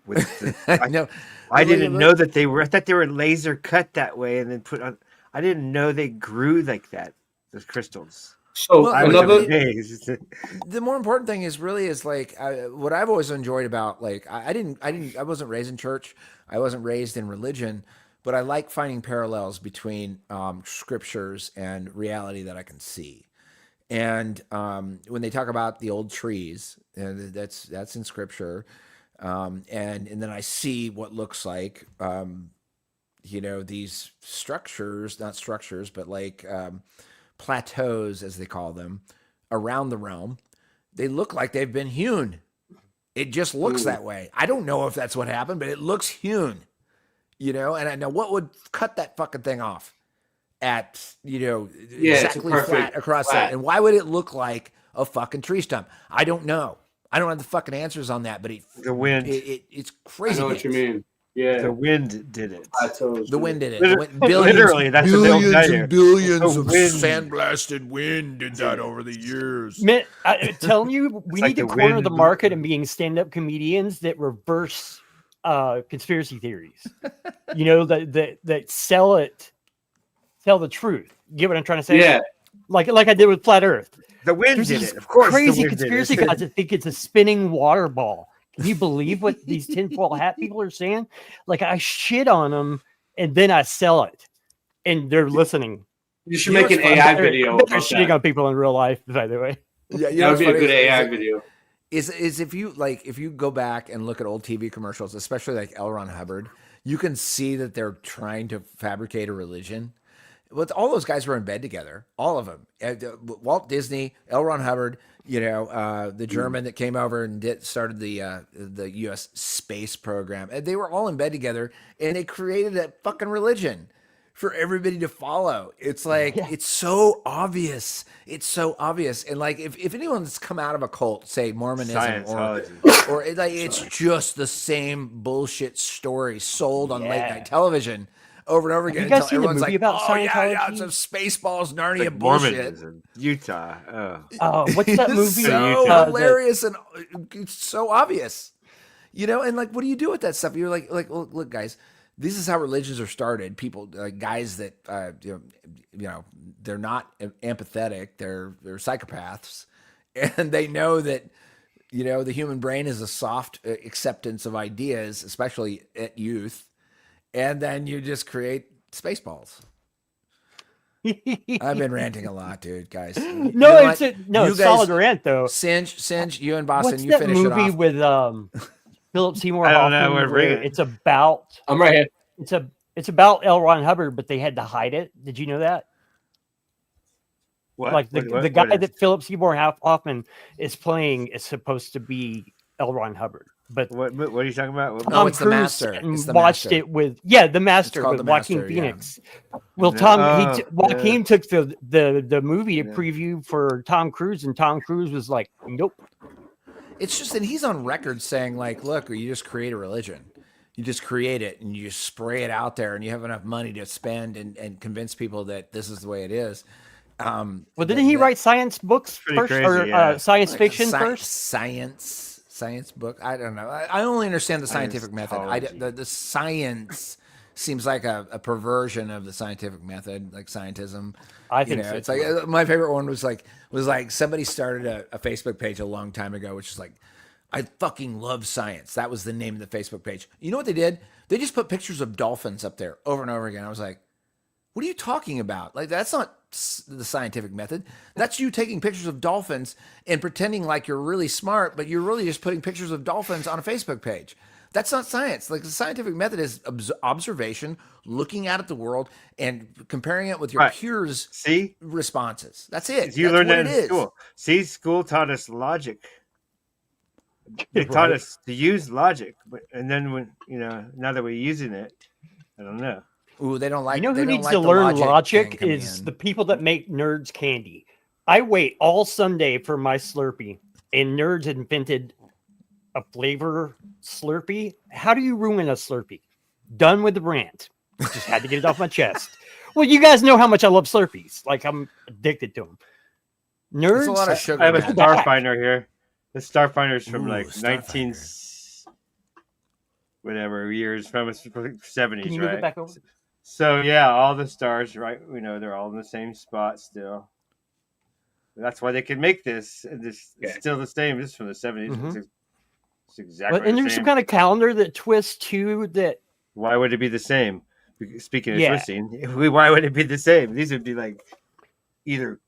I know. I didn't know that they were. I thought they were laser cut that way and then put on. I didn't know they grew like that. Those crystals. So the more important thing is like what I've always enjoyed about, like, I wasn't raised in church. I wasn't raised in religion, but I like finding parallels between scriptures and reality that I can see. And when they talk about the old trees, that's in scripture, and then I see what looks like, these structures, not structures, but like plateaus, as they call them, around the realm. They look like they've been hewn. It just looks that way. I don't know if that's what happened, but it looks hewn. And I know what would cut that fucking thing off at, exactly flat across that. And why would it look like a fucking tree stump? I don't know. I don't have the fucking answers on that, but the wind. It's crazy. I know what you mean. Yeah, the wind did it. The wind did it. Literally, that's billions and billions of sandblasted wind did that over the years. Man, I'm telling you, we need to corner the market and being stand-up comedians that reverse conspiracy theories. That sell the truth. Get what I'm trying to say? Yeah. Like I did with Flat Earth. The wind did it. Of course, crazy conspiracy guys that think it's a spinning water ball. Can you believe what these tinfoil hat people are saying? Like, I shit on them and then I sell it, and they're listening. You should make an AI video. They're shitting on people in real life, by the way. Yeah, that would be a good AI video. Is if you go back and look at old TV commercials, especially like L. Ron Hubbard, you can see that they're trying to fabricate a religion. Well, all those guys were in bed together, all of them. Walt Disney, L. Ron Hubbard, the German that came over and started the U.S. space program. And they were all in bed together, and they created a fucking religion for everybody to follow. It's like, it's so obvious. It's so obvious. And like, if anyone's come out of a cult, say Mormonism or like, it's just the same bullshit story sold on late night television over and over again. You guys seen the movie about Scientology? Yeah, some Spaceballs, Narnia like bullshit. Mormonism, Utah. What's that movie? So hilarious and it's so obvious. And like, what do you do with that stuff? You're like, look, guys, this is how religions are started. People, guys that, they're not empathetic. They're psychopaths, and they know that, the human brain is a soft acceptance of ideas, especially at youth. And then you just create Spaceballs. I've been ranting a lot, dude, guys. No, it's You solid rant though. Singe, you and Boston, What's you that finish it movie off. with Philip Seymour I don't know Hoffman where to where bring it. it's about I'm right here. it's about L. Ron Hubbard, but they had to hide it. Did you know that? What? Like the guy what is- that Philip Seymour Hoffman is playing is supposed to be L. Ron Hubbard. But what are you talking about? Tom it's the Cruise Master. It's the watched Master. it with the Master called with The Joaquin Master, yeah. Phoenix. Well, No. Joaquin took the movie to preview for Tom Cruise, and Tom Cruise was like, "Nope." It's just that he's on record saying, like, look, you just create a religion. You just create it and you just spray it out there and you have enough money to spend and convince people that this is the way it is. Well, didn't he write science books first, crazy, or yeah. science fiction first? Science book. I don't know. I only understand the scientific method. The science seems like a perversion of the scientific method, like scientism. I think so, it's like my favorite one was like somebody started a Facebook page a long time ago, which is like, I fucking love science. That was the name of the Facebook page. You know what they did? They just put pictures of dolphins up there over and over again. I was like, what are you talking about? Like, that's not the scientific method. That's you taking pictures of dolphins and pretending like you're really smart, but you're really just putting pictures of dolphins on a Facebook page. That's not science. Like, the scientific method is observation, looking out at the world, and comparing it with your peers' responses. That's it. You That's learned what that it in is. school. See, school taught us logic. They taught us to use logic, and then when now that we're using it, I don't know. Ooh, they don't like. You know they who don't needs like to the learn logic thing coming is in. the people that make Nerds candy. I wait all Sunday for my Slurpee, and Nerds invented a flavor Slurpee. How do you ruin a Slurpee? Done with the rant. Just had to get it off my chest. Well, you guys know how much I love Slurpees. Like, I'm addicted to them. Nerds. There's a lot of sugar. I have a man. Starfinder here. The Starfinder's from Ooh, like Starfinder. 19 whatever years, from the 70s, Can you move right? it back over? So yeah, all the stars, right? They're all in the same spot still. That's why they can make this. And it's still the same. This is from the 70s. Mhm. It's exactly And the there's same. some kind of calendar that twists too. That Why would it be the same? Speaking of Yeah. twisting, why would it be the same? These would be like either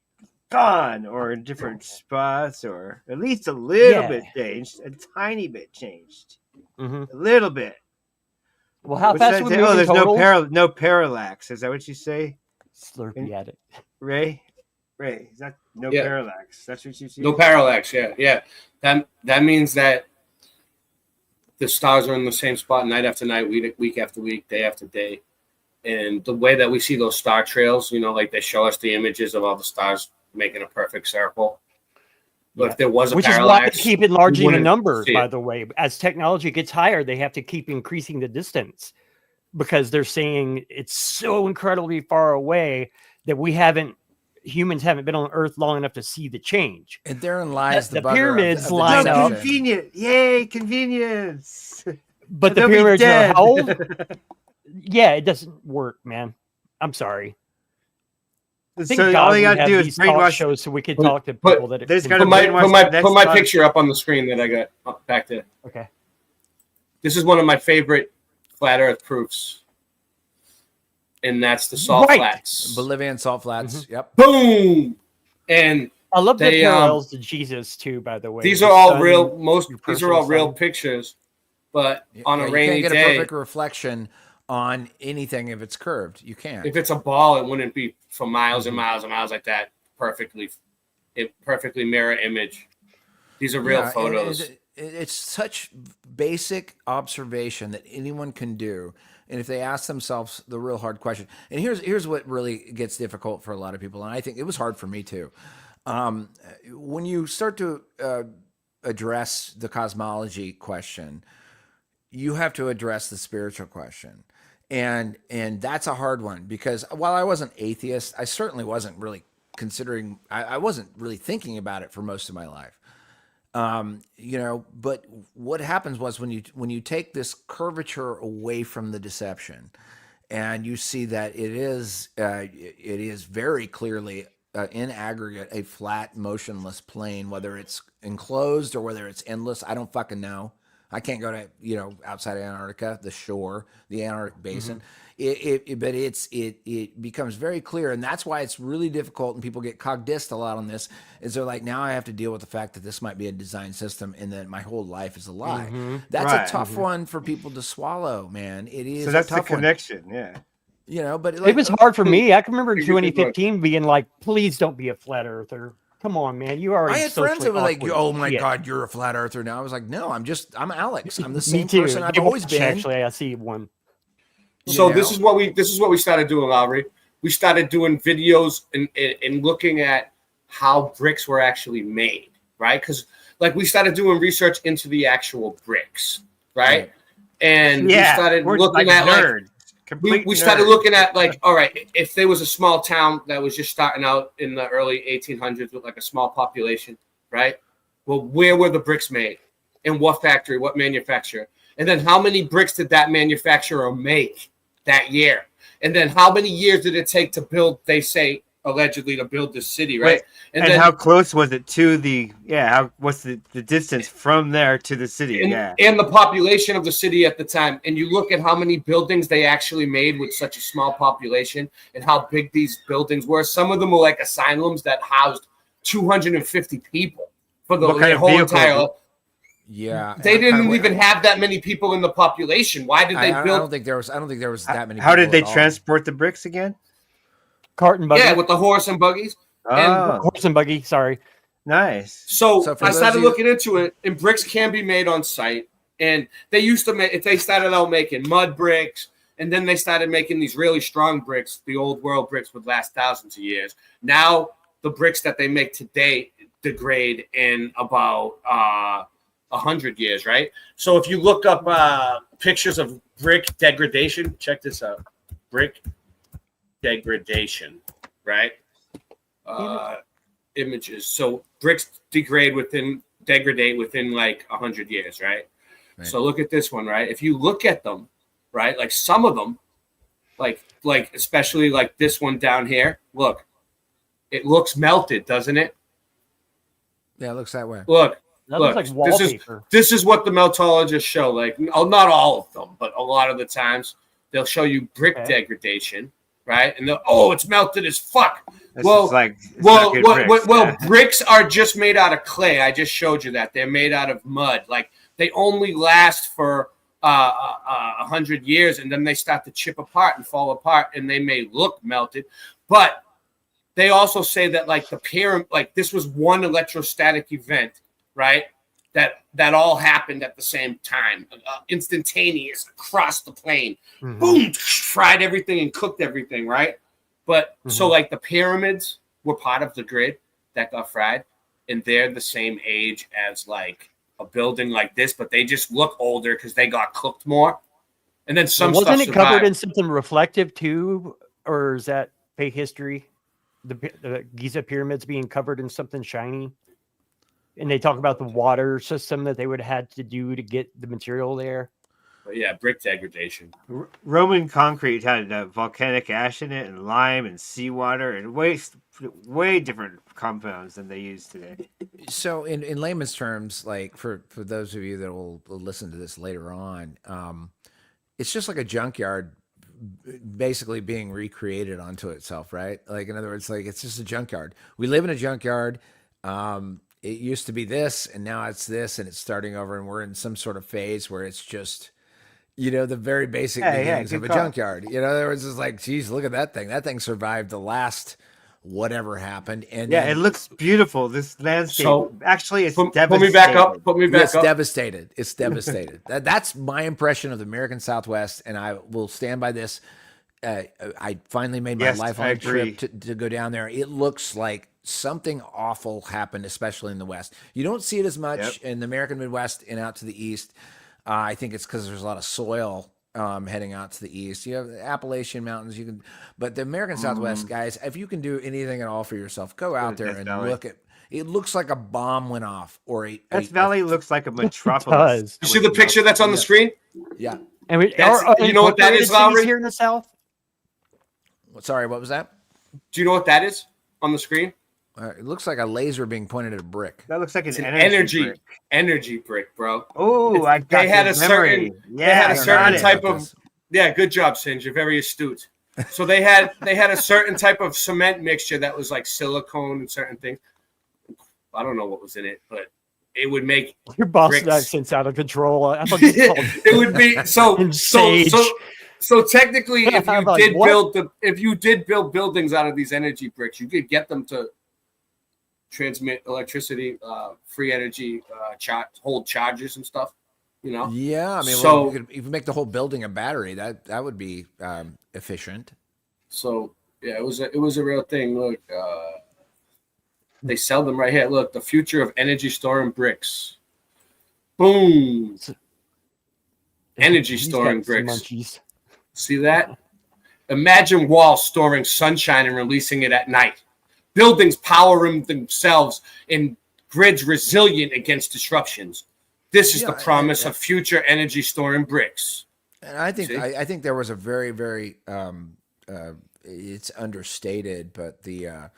gone or in different spots, or at least a little bit changed, a tiny bit changed, a little bit. Well, how What's fast that would say? we Oh, move there's totals? no parallax. Is that what you say, Slurpee at it. Ray? Is that no Yeah. parallax? That's what you see. No parallax. Yeah. That means that the stars are in the same spot night after night, week after week, day after day. And the way that we see those star trails, like they show us the images of all the stars making a perfect circle. But if there was a Which is why parallax, they keep enlarging the wouldn't number, see by it. the way. As technology gets higher, they have to keep increasing the distance because they're saying it's so incredibly far away that humans haven't been on Earth long enough to see the change. And therein lies The bugger of pyramids the line up. deception. Convenient. Yay, convenience. But the They'll be pyramids are dead. how old? Yeah, it doesn't work, man. I'm sorry. Thank So God all you we gotta have do is these talk brainwash. shows so we can Put- talk to put- people that There's can- gotta Put my brainwash the next podcast. picture up on the screen that I got back there. Okay. This is one of my favorite flat Earth proofs, and that's the salt Right. flats. Bolivian salt flats. Yep. Boom! And I love the they, parallels to Jesus too, by the way. these The are all sun, real. your These are all personal real sun. pictures, but on Yeah, a you rainy can't get day, a perfect reflection on anything if it's curved. You can't. if it's a ball, it wouldn't be for miles and miles and miles like that. Perfectly mirror image. These are real Yeah, photos. It's such basic observation that anyone can do, and if they ask themselves the real hard question, and here's what really gets difficult for a lot of people, and I think it was hard for me too. When you start to address the cosmology question, you have to address the spiritual question, and that's a hard one, because while I wasn't atheist, I certainly wasn't really considering. I wasn't really thinking about it for most of my life. But what happens was when you take this curvature away from the deception, and you see that it is very clearly in aggregate a flat, motionless plane, whether it's enclosed or whether it's endless, I don't fucking know. I can't go to, outside of Antarctica, the shore, the Antarctic basin. Mm-hmm. But it becomes very clear, and that's why it's really difficult. And people get cognized a lot on this. Is they're like, now I have to deal with the fact that this might be a design system, and that my whole life is a lie. Mm-hmm. That's a tough one for people to swallow, man. It is. So that's a tough the connection, yeah. But it was hard for me. I can remember in 2015 being like, "Please don't be a flat earther. Come on, man. You already." I had friends that were like, awkward. "Oh my God, you're a flat earther." Now I was like, "No, I'm Alex. I'm the same Me too. person I've They always watch, been." Actually, I see one. So this is what we started doing, Lowry. We started doing videos and looking at how bricks were actually made, right? Because like we started doing research into the actual bricks, right? And we started looking at we started looking at like, all right, if there was a small town that was just starting out in the early 1800s with like a small population, right? Well, where were the bricks made? In what factory, what manufacturer? And then how many bricks did that manufacturer make that year? And then how many years did it take to build, they say, allegedly to build this city, right? And then, how close was it to what's the distance from there to the city? And the population of the city at the time. And you look at how many buildings they actually made with such a small population and how big these buildings were. Some of them were like asylums that housed 250 people for the whole entire. Yeah, they didn't even have that many people in the population. Why did they build? I don't think there was that many. How did they transport the bricks again? Cart and buggy. Yeah, with the horse and buggies. Horse and buggy. Sorry. Nice. So I started looking into it, and bricks can be made on site. And they used to make. They started out making mud bricks, and then they started making these really strong bricks. The old world bricks would last thousands of years. Now the bricks that they make today degrade in about 100 years, right? So if you look up pictures of brick degradation, check this out. Brick degradation, right? Images. So bricks degrade within like 100 years, right? So look at this one, right? If you look at them, right, like some of them, like especially like this one down here, look, it looks melted, doesn't it? Yeah, it looks that way. Look, looks like wallpaper. This is what the meltologists show. Like, not all of them, but a lot of the times they'll show you brick degradation, right? And it's melted as fuck. Bricks are just made out of clay. I just showed you that they're made out of mud. Like they only last for 100 years, and then they start to chip apart and fall apart, and they may look melted, but they also say that like the pyramid, like this was one electrostatic event, right? That all happened at the same time, instantaneous across the plane. Mm-hmm. Boom, fried everything and cooked everything, right? But so like the pyramids were part of the grid that got fried, and they're the same age as like a building like this, but they just look older because they got cooked more. And then some wasn't stuff it covered survived. in something reflective too, or is that fake history? The Giza pyramids being covered in something shiny, and they talk about the water system that they would have had to do to get the material there. But yeah, brick degradation. Roman concrete had volcanic ash in it, and lime, and seawater, and way different compounds than they use today. So, in layman's terms, like for those of you that will listen to this later on, it's just like a junkyard basically being recreated onto itself, right? Like, in other words, like it's just a junkyard. We live in a junkyard. It used to be this, and now it's this, and it's starting over, and we're in some sort of phase where it's just, the very basic beginnings of a junkyard. There was just like, geez, look at that thing. That thing survived the last whatever happened. And it looks beautiful. This landscape, actually, it's devastated. Put me back up. Put me back it's up. Devastated. It's devastated. That's my impression of the American Southwest, and I will stand by this. I finally made my lifelong trip to go down there. It looks like something awful happened, especially in the West. You don't see it as much in the American Midwest and out to the East. I think it's because there's a lot of soil heading out to the east. You have the Appalachian Mountains. But the American Southwest, guys, if you can do anything at all for yourself, go out there and look at. It looks like a bomb went off, or Death Valley looks like a metropolis. You see the picture that's on the screen? Yeah. And you know what that is, Lowry? Here in the South. Sorry, what was that? Do you know what that is on the screen? It looks like a laser being pointed at a brick. That looks like It's an an energy brick, bro. Oh, I got they had a the memory. certain they had a I certain got it. type of good job, Singe. You're very astute. So they had a certain type of cement mixture that was like silicone and certain things. I don't know what was in it, but it would make your Boston bricks. accent's out of control. I thought it would be so technically, if you did build buildings out of these energy bricks, you could get them to transmit electricity, free energy, hold charges and stuff. You know. Yeah, I mean, so you could make the whole building a battery. That would be efficient. So yeah, it was a real thing. Look, they sell them right here. Look, the future of energy storing bricks. Boom. Energy storing bricks. See that? Imagine walls storing sunshine and releasing it at night. Buildings powering themselves and grids resilient against disruptions. This is the promise of future energy storing bricks. And I think there was a very, very it's understated, but the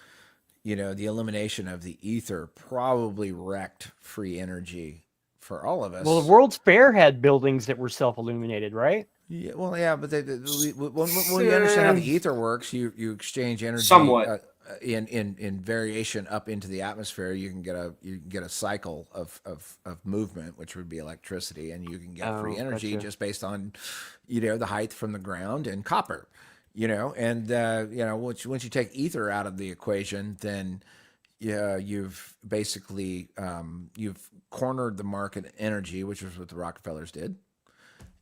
elimination of the ether probably wrecked free energy for all of us. Well, the World's Fair had buildings that were self-illuminated, right? Yeah, well, yeah, but when you understand how the ether works, you exchange energy somewhat in variation up into the atmosphere. You can get a cycle of movement, which would be electricity, and you can get free energy just based on the height from the ground and copper. And once you take ether out of the equation, then you've basically you've cornered the market energy, which is what the Rockefellers did.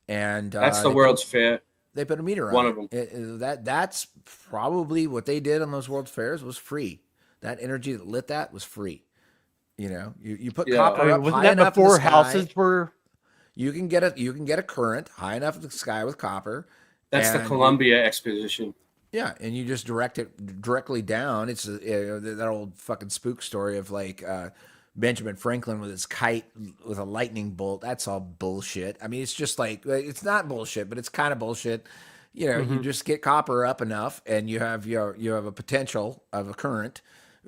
And that's the World's Fair. They put a meter on one of them. That's probably what they did on those World's Fairs was free. That energy that lit that was free. You put copper up high enough before in the sky, houses were. You can get a current high enough in the sky with copper. That's the Columbia Exposition. Yeah, and you just direct it directly down. It's that old fucking spook story of like Benjamin Franklin with his kite with a lightning bolt. That's all bullshit. I mean, it's just like, it's not bullshit, but it's kind of bullshit. You just get copper up enough, and you have a potential of a current.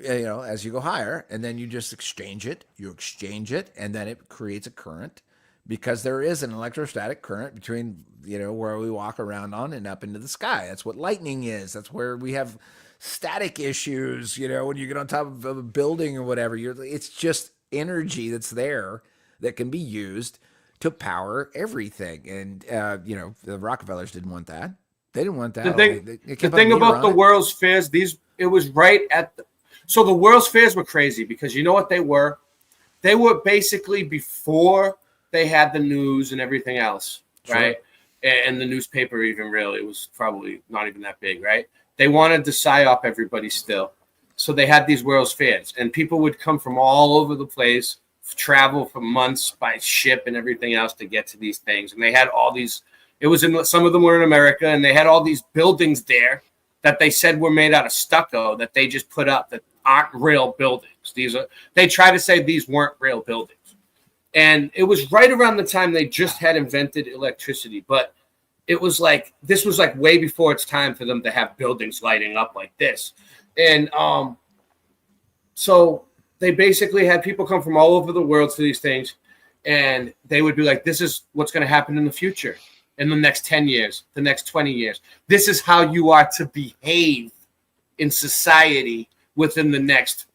As you go higher, and then you just exchange it. You exchange it, and then it creates a current. Because there is an electrostatic current between, where we walk around on and up into the sky. That's what lightning is. That's where we have static issues, when you get on top of a building or whatever. It's just energy that's there that can be used to power everything. And, the Rockefellers didn't want that. They didn't want that. The thing about the World's Fairs, it was right at so the World's Fairs were crazy because you know what they were? They were basically before they had the news and everything else, right? And the newspaper even really was probably not even that big, right? They wanted to psyop everybody still. So they had these World's Fairs, and people would come from all over the place, travel for months by ship and everything else to get to these things. And they had all these, some of them were in America, and they had all these buildings there that they said were made out of stucco that they just put up that aren't real buildings. They try to say these weren't real buildings. And it was right around the time they just had invented electricity. But this was like way before it's time for them to have buildings lighting up like this. And so they basically had people come from all over the world to these things. And they would be like, this is what's going to happen in the future, in the next 10 years, the next 20 years. This is how you are to behave in society within the next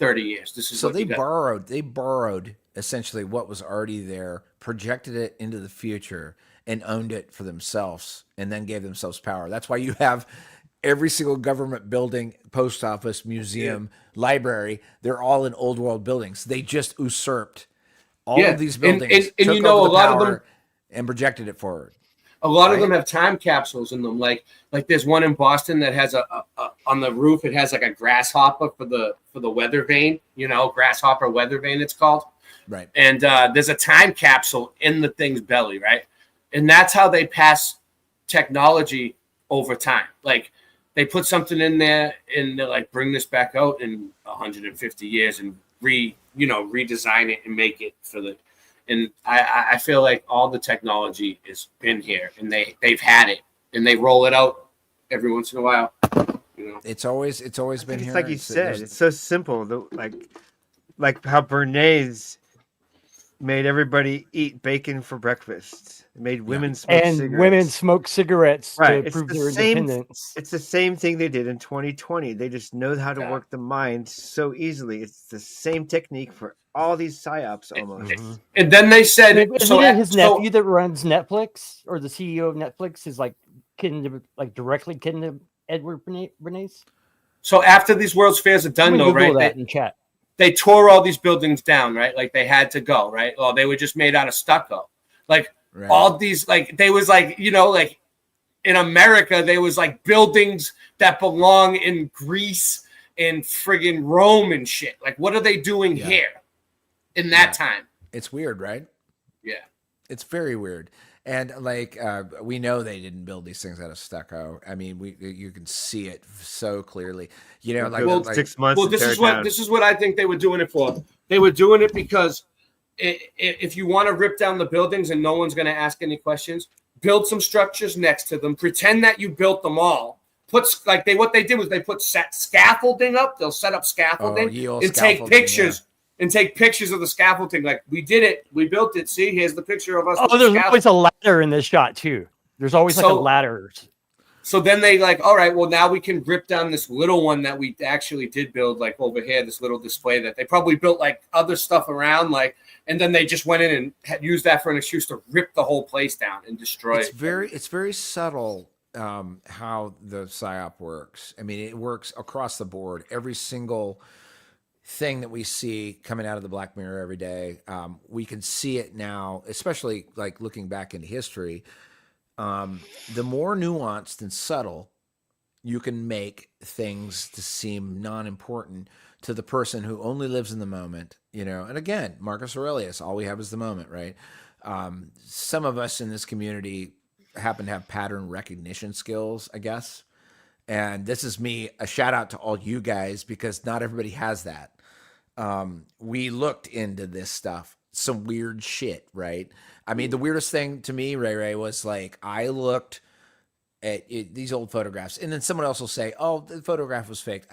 30 years. This is so they borrowed essentially what was already there, projected it into the future, and owned it for themselves, and then gave themselves power. That's why you have every single government building, post office, museum, library, they're all in old world buildings. They just usurped all of these buildings, and took over a lot of them, and projected it forward. A lot of them have time capsules in them. Like there's one in Boston that has a on the roof. It has like a grasshopper for the weather vane. Grasshopper weather vane. It's called. Right. And there's a time capsule in the thing's belly, right? And that's how they pass technology over time. Like they put something in there and they're like, bring this back out in 150 years and redesign it and make it for the. And I feel like all the technology has been here and they've had it and they roll it out every once in a while. know. It's always been It's here. like you said. It's so simple. Like how Bernays made everybody eat bacon for breakfast. It made women smoke and cigarettes. women smoke cigarettes Right. to It's prove the their same. independence. It's the same thing they did in 2020. They just know how to work the mind so easily. It's the same technique for all these psyops almost. And then they said, Isn't it his nephew that runs Netflix, or the CEO of Netflix is like directly kidding to Edward Bernays? So after these World's Fairs are done, though, right? That in chat. They tore all these buildings down, right? Like they had to go, right? Well, they were just made out of stucco. Like all these, like they was like, you know, like in America, they was like buildings that belong in Greece and friggin' Rome and shit. Like, what are they doing here in that time? It's weird, right? Yeah. It's very weird. And like we know they didn't build these things out of stucco. I mean, you can see it so clearly. You know, like 6 months. Well, this is what I think they were doing it for. They were doing it because if you want to rip down the buildings and no one's going to ask any questions, build some structures next to them. Pretend that you built them all. What they did was they put scaffolding up. They'll set up scaffolding and take pictures. And take pictures of the scaffolding. Like, we did it. We built it. See, here's the picture of us. Oh, there's always a ladder in this shot, too. There's always like a ladder. So then they all right, well, now we can rip down this little one that we actually did build, like over here, this little display that they probably built like other stuff around, and then they just went in and used that for an excuse to rip the whole place down and destroy it. It's very subtle how the PSYOP works. I mean, it works across the board. Every single thing that we see coming out of the Black Mirror every day, we can see it now, especially like looking back into history. The more nuanced and subtle you can make things to seem non-important to the person who only lives in the moment, you know. And again, Marcus Aurelius, all we have is the moment, right? Some of us in this community happen to have pattern recognition skills, I guess. And this is me, a shout out to all you guys, because not everybody has that. We looked into this stuff, some weird shit, right? I mean, the weirdest thing to me, Ray, was like, I looked at these old photographs, and then someone else will say, oh, the photograph was fake.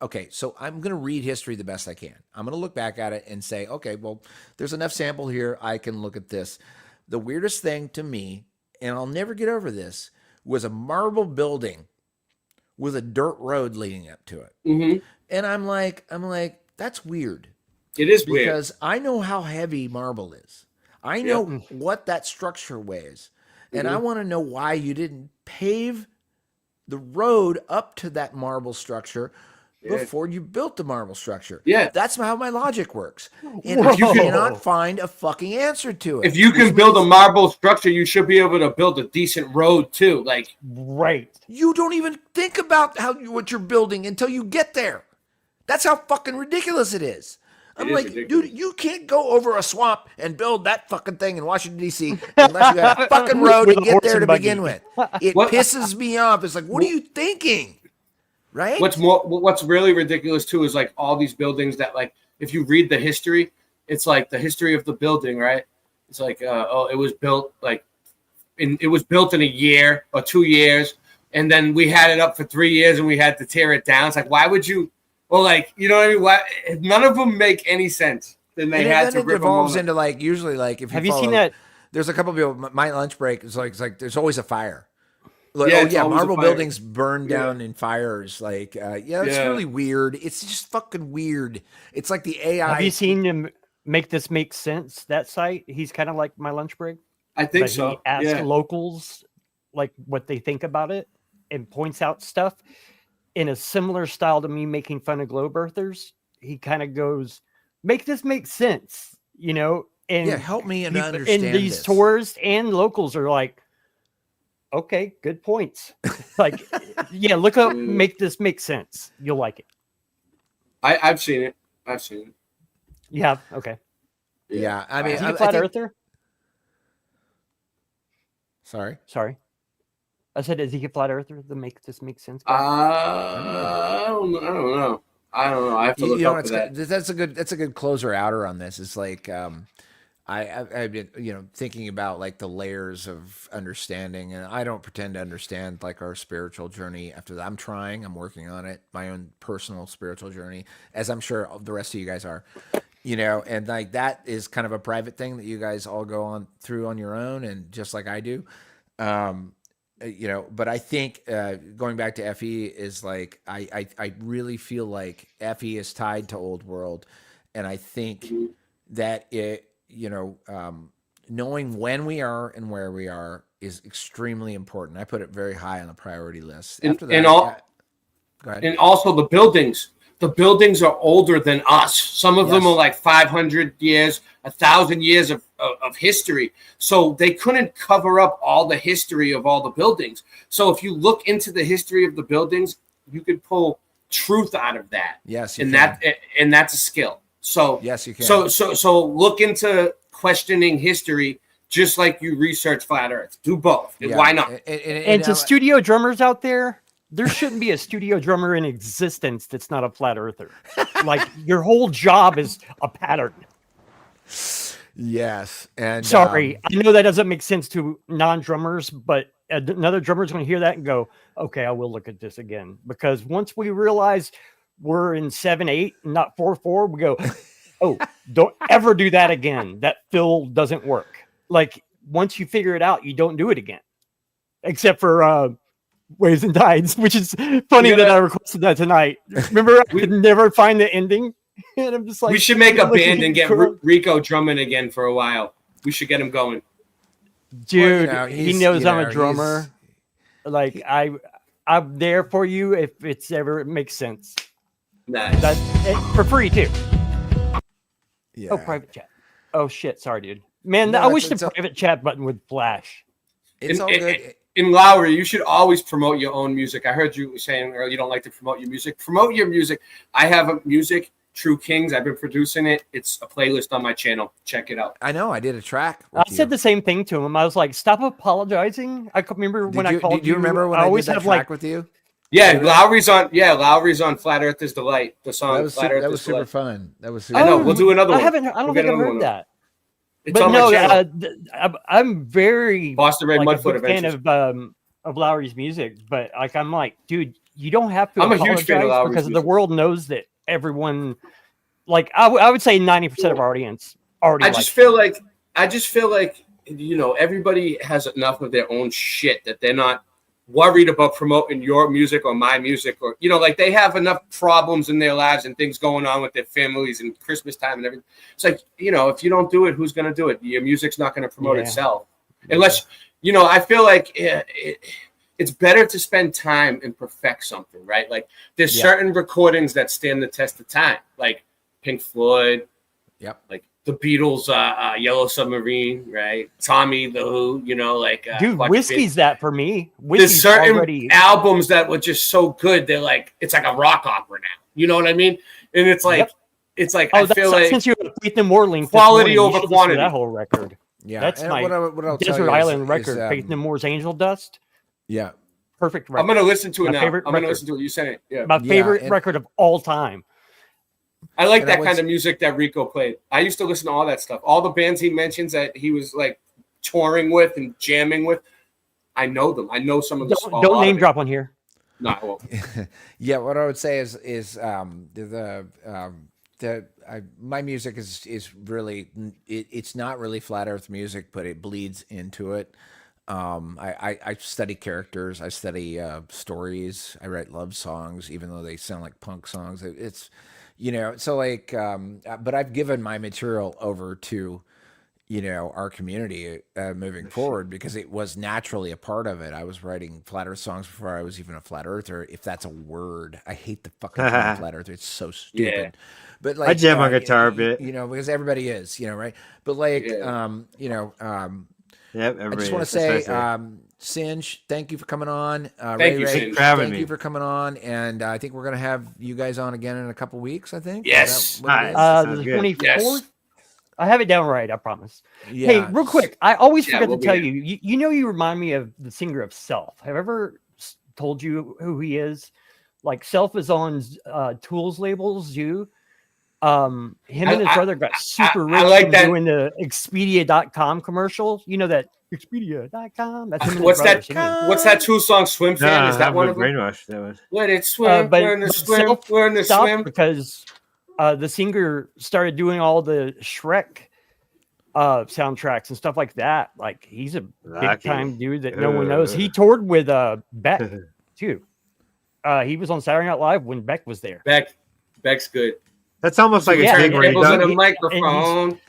Okay, so I'm going to read history the best I can. I'm going to look back at it and say, okay, well, there's enough sample here. I can look at this. The weirdest thing to me, and I'll never get over this, was a marble building with a dirt road leading up to it. Mm-hmm. And I'm like, that's weird. It is weird. Because I know how heavy marble is. I know what that structure weighs. And I want to know why you didn't pave the road up to that marble structure before you built the marble structure. Yeah. That's how my logic works. And I cannot find a fucking answer to it. If you can build a marble structure, you should be able to build a decent road too. Like, right. You don't even think about what you're building until you get there. That's how fucking ridiculous it is. I'm like, dude, you can't go over a swamp and build that fucking thing in Washington, D.C. unless you have a fucking road to get there to begin with. It pisses me off. It's like, what are you thinking? Right? What's really ridiculous, too, is like all these buildings that, like, if you read the history, it's like the history of the building, right? It's like, it was built in a year or 2 years, and then we had it up for 3 years and we had to tear it down. It's like, why would you? Well, like, you know what I mean? Why, none of them make any sense. Then they had to rip them evolves into like, usually like, if you have you seen that? There's a couple of people, my lunch break is like there's always a fire. Like, marble buildings burn down in fires. Like, it's really weird. It's just fucking weird. It's like the AI. Have you seen him make this make sense? That site, he's kind of like my lunch break. I think so. He asks locals like what they think about it and points out stuff in a similar style to me making fun of globe earthers. He kind of goes, make this make sense, you know? And help me understand And these this. tourists and locals are like, okay, good points. Like, look up, make this make sense. You'll like it. I've seen it. You have? Okay. Yeah. I mean, is he a flat earther? Sorry. I said, is he a flat earther to make this make sense? I don't know. I have to look up for that. That's a good closer outer on this. It's like, I've been, thinking about like the layers of understanding, and I don't pretend to understand like our spiritual journey after that. I'm working on it, my own personal spiritual journey, as I'm sure the rest of you guys are, and like that is kind of a private thing that you guys all go on through on your own, and just like I do. But I think going back to FE is like, I really feel like FE is tied to Old World. And I think that knowing when we are and where we are is extremely important. I put it very high on the priority list. After that, go ahead. And also the buildings. The buildings are older than us. Some of them are like 500 years, 1,000 years of history. So they couldn't cover up all the history of all the buildings. So if you look into the history of the buildings, you could pull truth out of that. Yes, and that's a skill. So yes, you can. So look into questioning history just like you research flat Earth. Do both. Yeah. Why not? And to studio drummers out there, there shouldn't be a studio drummer in existence that's not a flat earther. Like your whole job is a pattern. Yes. And sorry, I know that doesn't make sense to non-drummers, but another drummer's going to hear that and go, okay, I will look at this again. Because once we realize we're in 7/8, not 4/4, we go, oh, don't ever do that again. That fill doesn't work. Like once you figure it out, you don't do it again. Except for Waves and Tides, which is funny that I requested that tonight. Remember, I could never find the ending. And I'm just like, we should make a band and get Rico drumming again for a while. We should get him going. Dude, he knows I'm a drummer. Like I'm there for you if it's ever it makes sense. Nice. That's for free too. Yeah. Oh, private chat. Oh shit, sorry, dude. Man, I wish the private chat button would flash. It's all good. In Lowry, you should always promote your own music. I heard you saying earlier you don't like to promote your music. Promote your music. I have a music, True Kings. I've been producing it. It's a playlist on my channel. Check it out. I know. I did a track. I said the same thing to him. I was like, "Stop apologizing." I remember when I called you. Do you remember when I did that track with you? Yeah, Lowry's on Flat Earth is Delight. The song that was super fun. That was super I know. We'll do another one. I don't think I've heard that. It's but on no, my channel. I'm very Boston Red like, Mudfoot a fan Adventures. Of Lowry's music, but like I'm like, dude, you don't have to. I'm a huge fan of Lowry's because music. the world knows that everyone, like I would say 90% of our audience already. I just feel like everybody has enough of their own shit that they're not worried about promoting your music or my music, or like they have enough problems in their lives and things going on with their families and Christmas time and everything. It's like, if you don't do it, who's going to do it? Your music's not going to promote itself unless I feel like it's better to spend time and perfect something, right? Like there's certain recordings that stand the test of time, like Pink Floyd, like the Beatles, Yellow Submarine, right? Tommy the Who, dude, Whiskey's that for me. There's certain albums that were just so good, they're like it's like a rock opera now. You know what I mean? And it's like I feel like since you're a Faith No More link, quality over quantity. That whole record. Yeah, that's and my what I'll Desert Island record. Faith No More's Angel Dust. Yeah, perfect record. I'm gonna listen to it now. I'm Record. gonna listen to it. You said it. Yeah, my favorite record of all time. I like that kind of music that Rico played. I used to listen to all that stuff. All the bands he mentions that he was like touring with and jamming with. I know them. I know some of the. Don't name drop on here. No, I won't. Yeah, what I would say is my music is really it's not really flat Earth music, but it bleeds into it. I study characters. I study stories. I write love songs, even though they sound like punk songs. It's so like, but I've given my material over to, our community moving forward because it was naturally a part of it. I was writing flat Earth songs before I was even a flat Earther, if that's a word. I hate the fucking term flat Earther. It's so stupid. Yeah. But like, I jam on guitar a bit, because everybody is, right? But like, I just want to say, Singe, thank you for coming on. Thank you, Singe, for having me. Thank you for coming on, and I think we're gonna have you guys on again in a couple weeks. I think. Yes. The 24th. Yes. I have it down right. I promise. Yeah. Hey, real quick, I always forget we'll to tell you. You remind me of the singer of Self. Have I ever told you who he is? Like Self is on Tool's label, Zoo. Him and his brother got super rich like from that. doing the Expedia.com commercial. You know that Expedia.com. That's him and his What's brother that? singing. What's that 2-song Swim Fan? Is that one of them? Brainwash. That one. Let it swim. Learn to swim. Learn to stopped swim. because the singer started doing all the Shrek soundtracks and stuff like that. Like he's a big time dude that no one knows. He toured with Beck too. He was on Saturday Night Live when Beck was there. Beck's good. That's almost like a gig where you don't. don't. A microphone.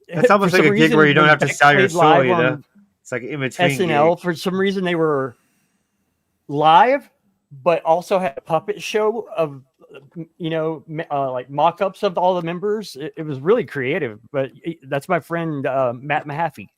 That's almost like a gig where you don't have to sell your soul. You know, it's like in between. SNL gig. for some reason they were live, but also had a puppet show of like mock-ups of all the members. It was really creative. But that's my friend Matt Mahaffey.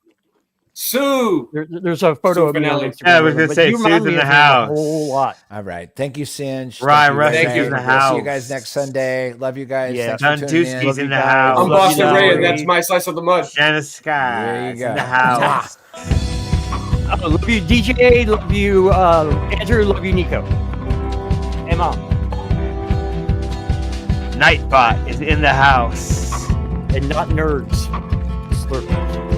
Sue. There's a photo of me on Instagram. Yeah, I was gonna say Sue's in the house. A whole lot. All right. Thank you, Singe. Right, Thank you. in the We'll house. see you guys next Sunday. Love you guys. Yeah, Thanks for tuning in. Duntuski's in the house. I'm Boston Ray, and that's my slice of the mud. Janice Sky. There you go. In the house. Love you, DJ. Love you, Andrew. Love you, Nico. And Mom. Nightbot is in the house. And not nerds. Slurp.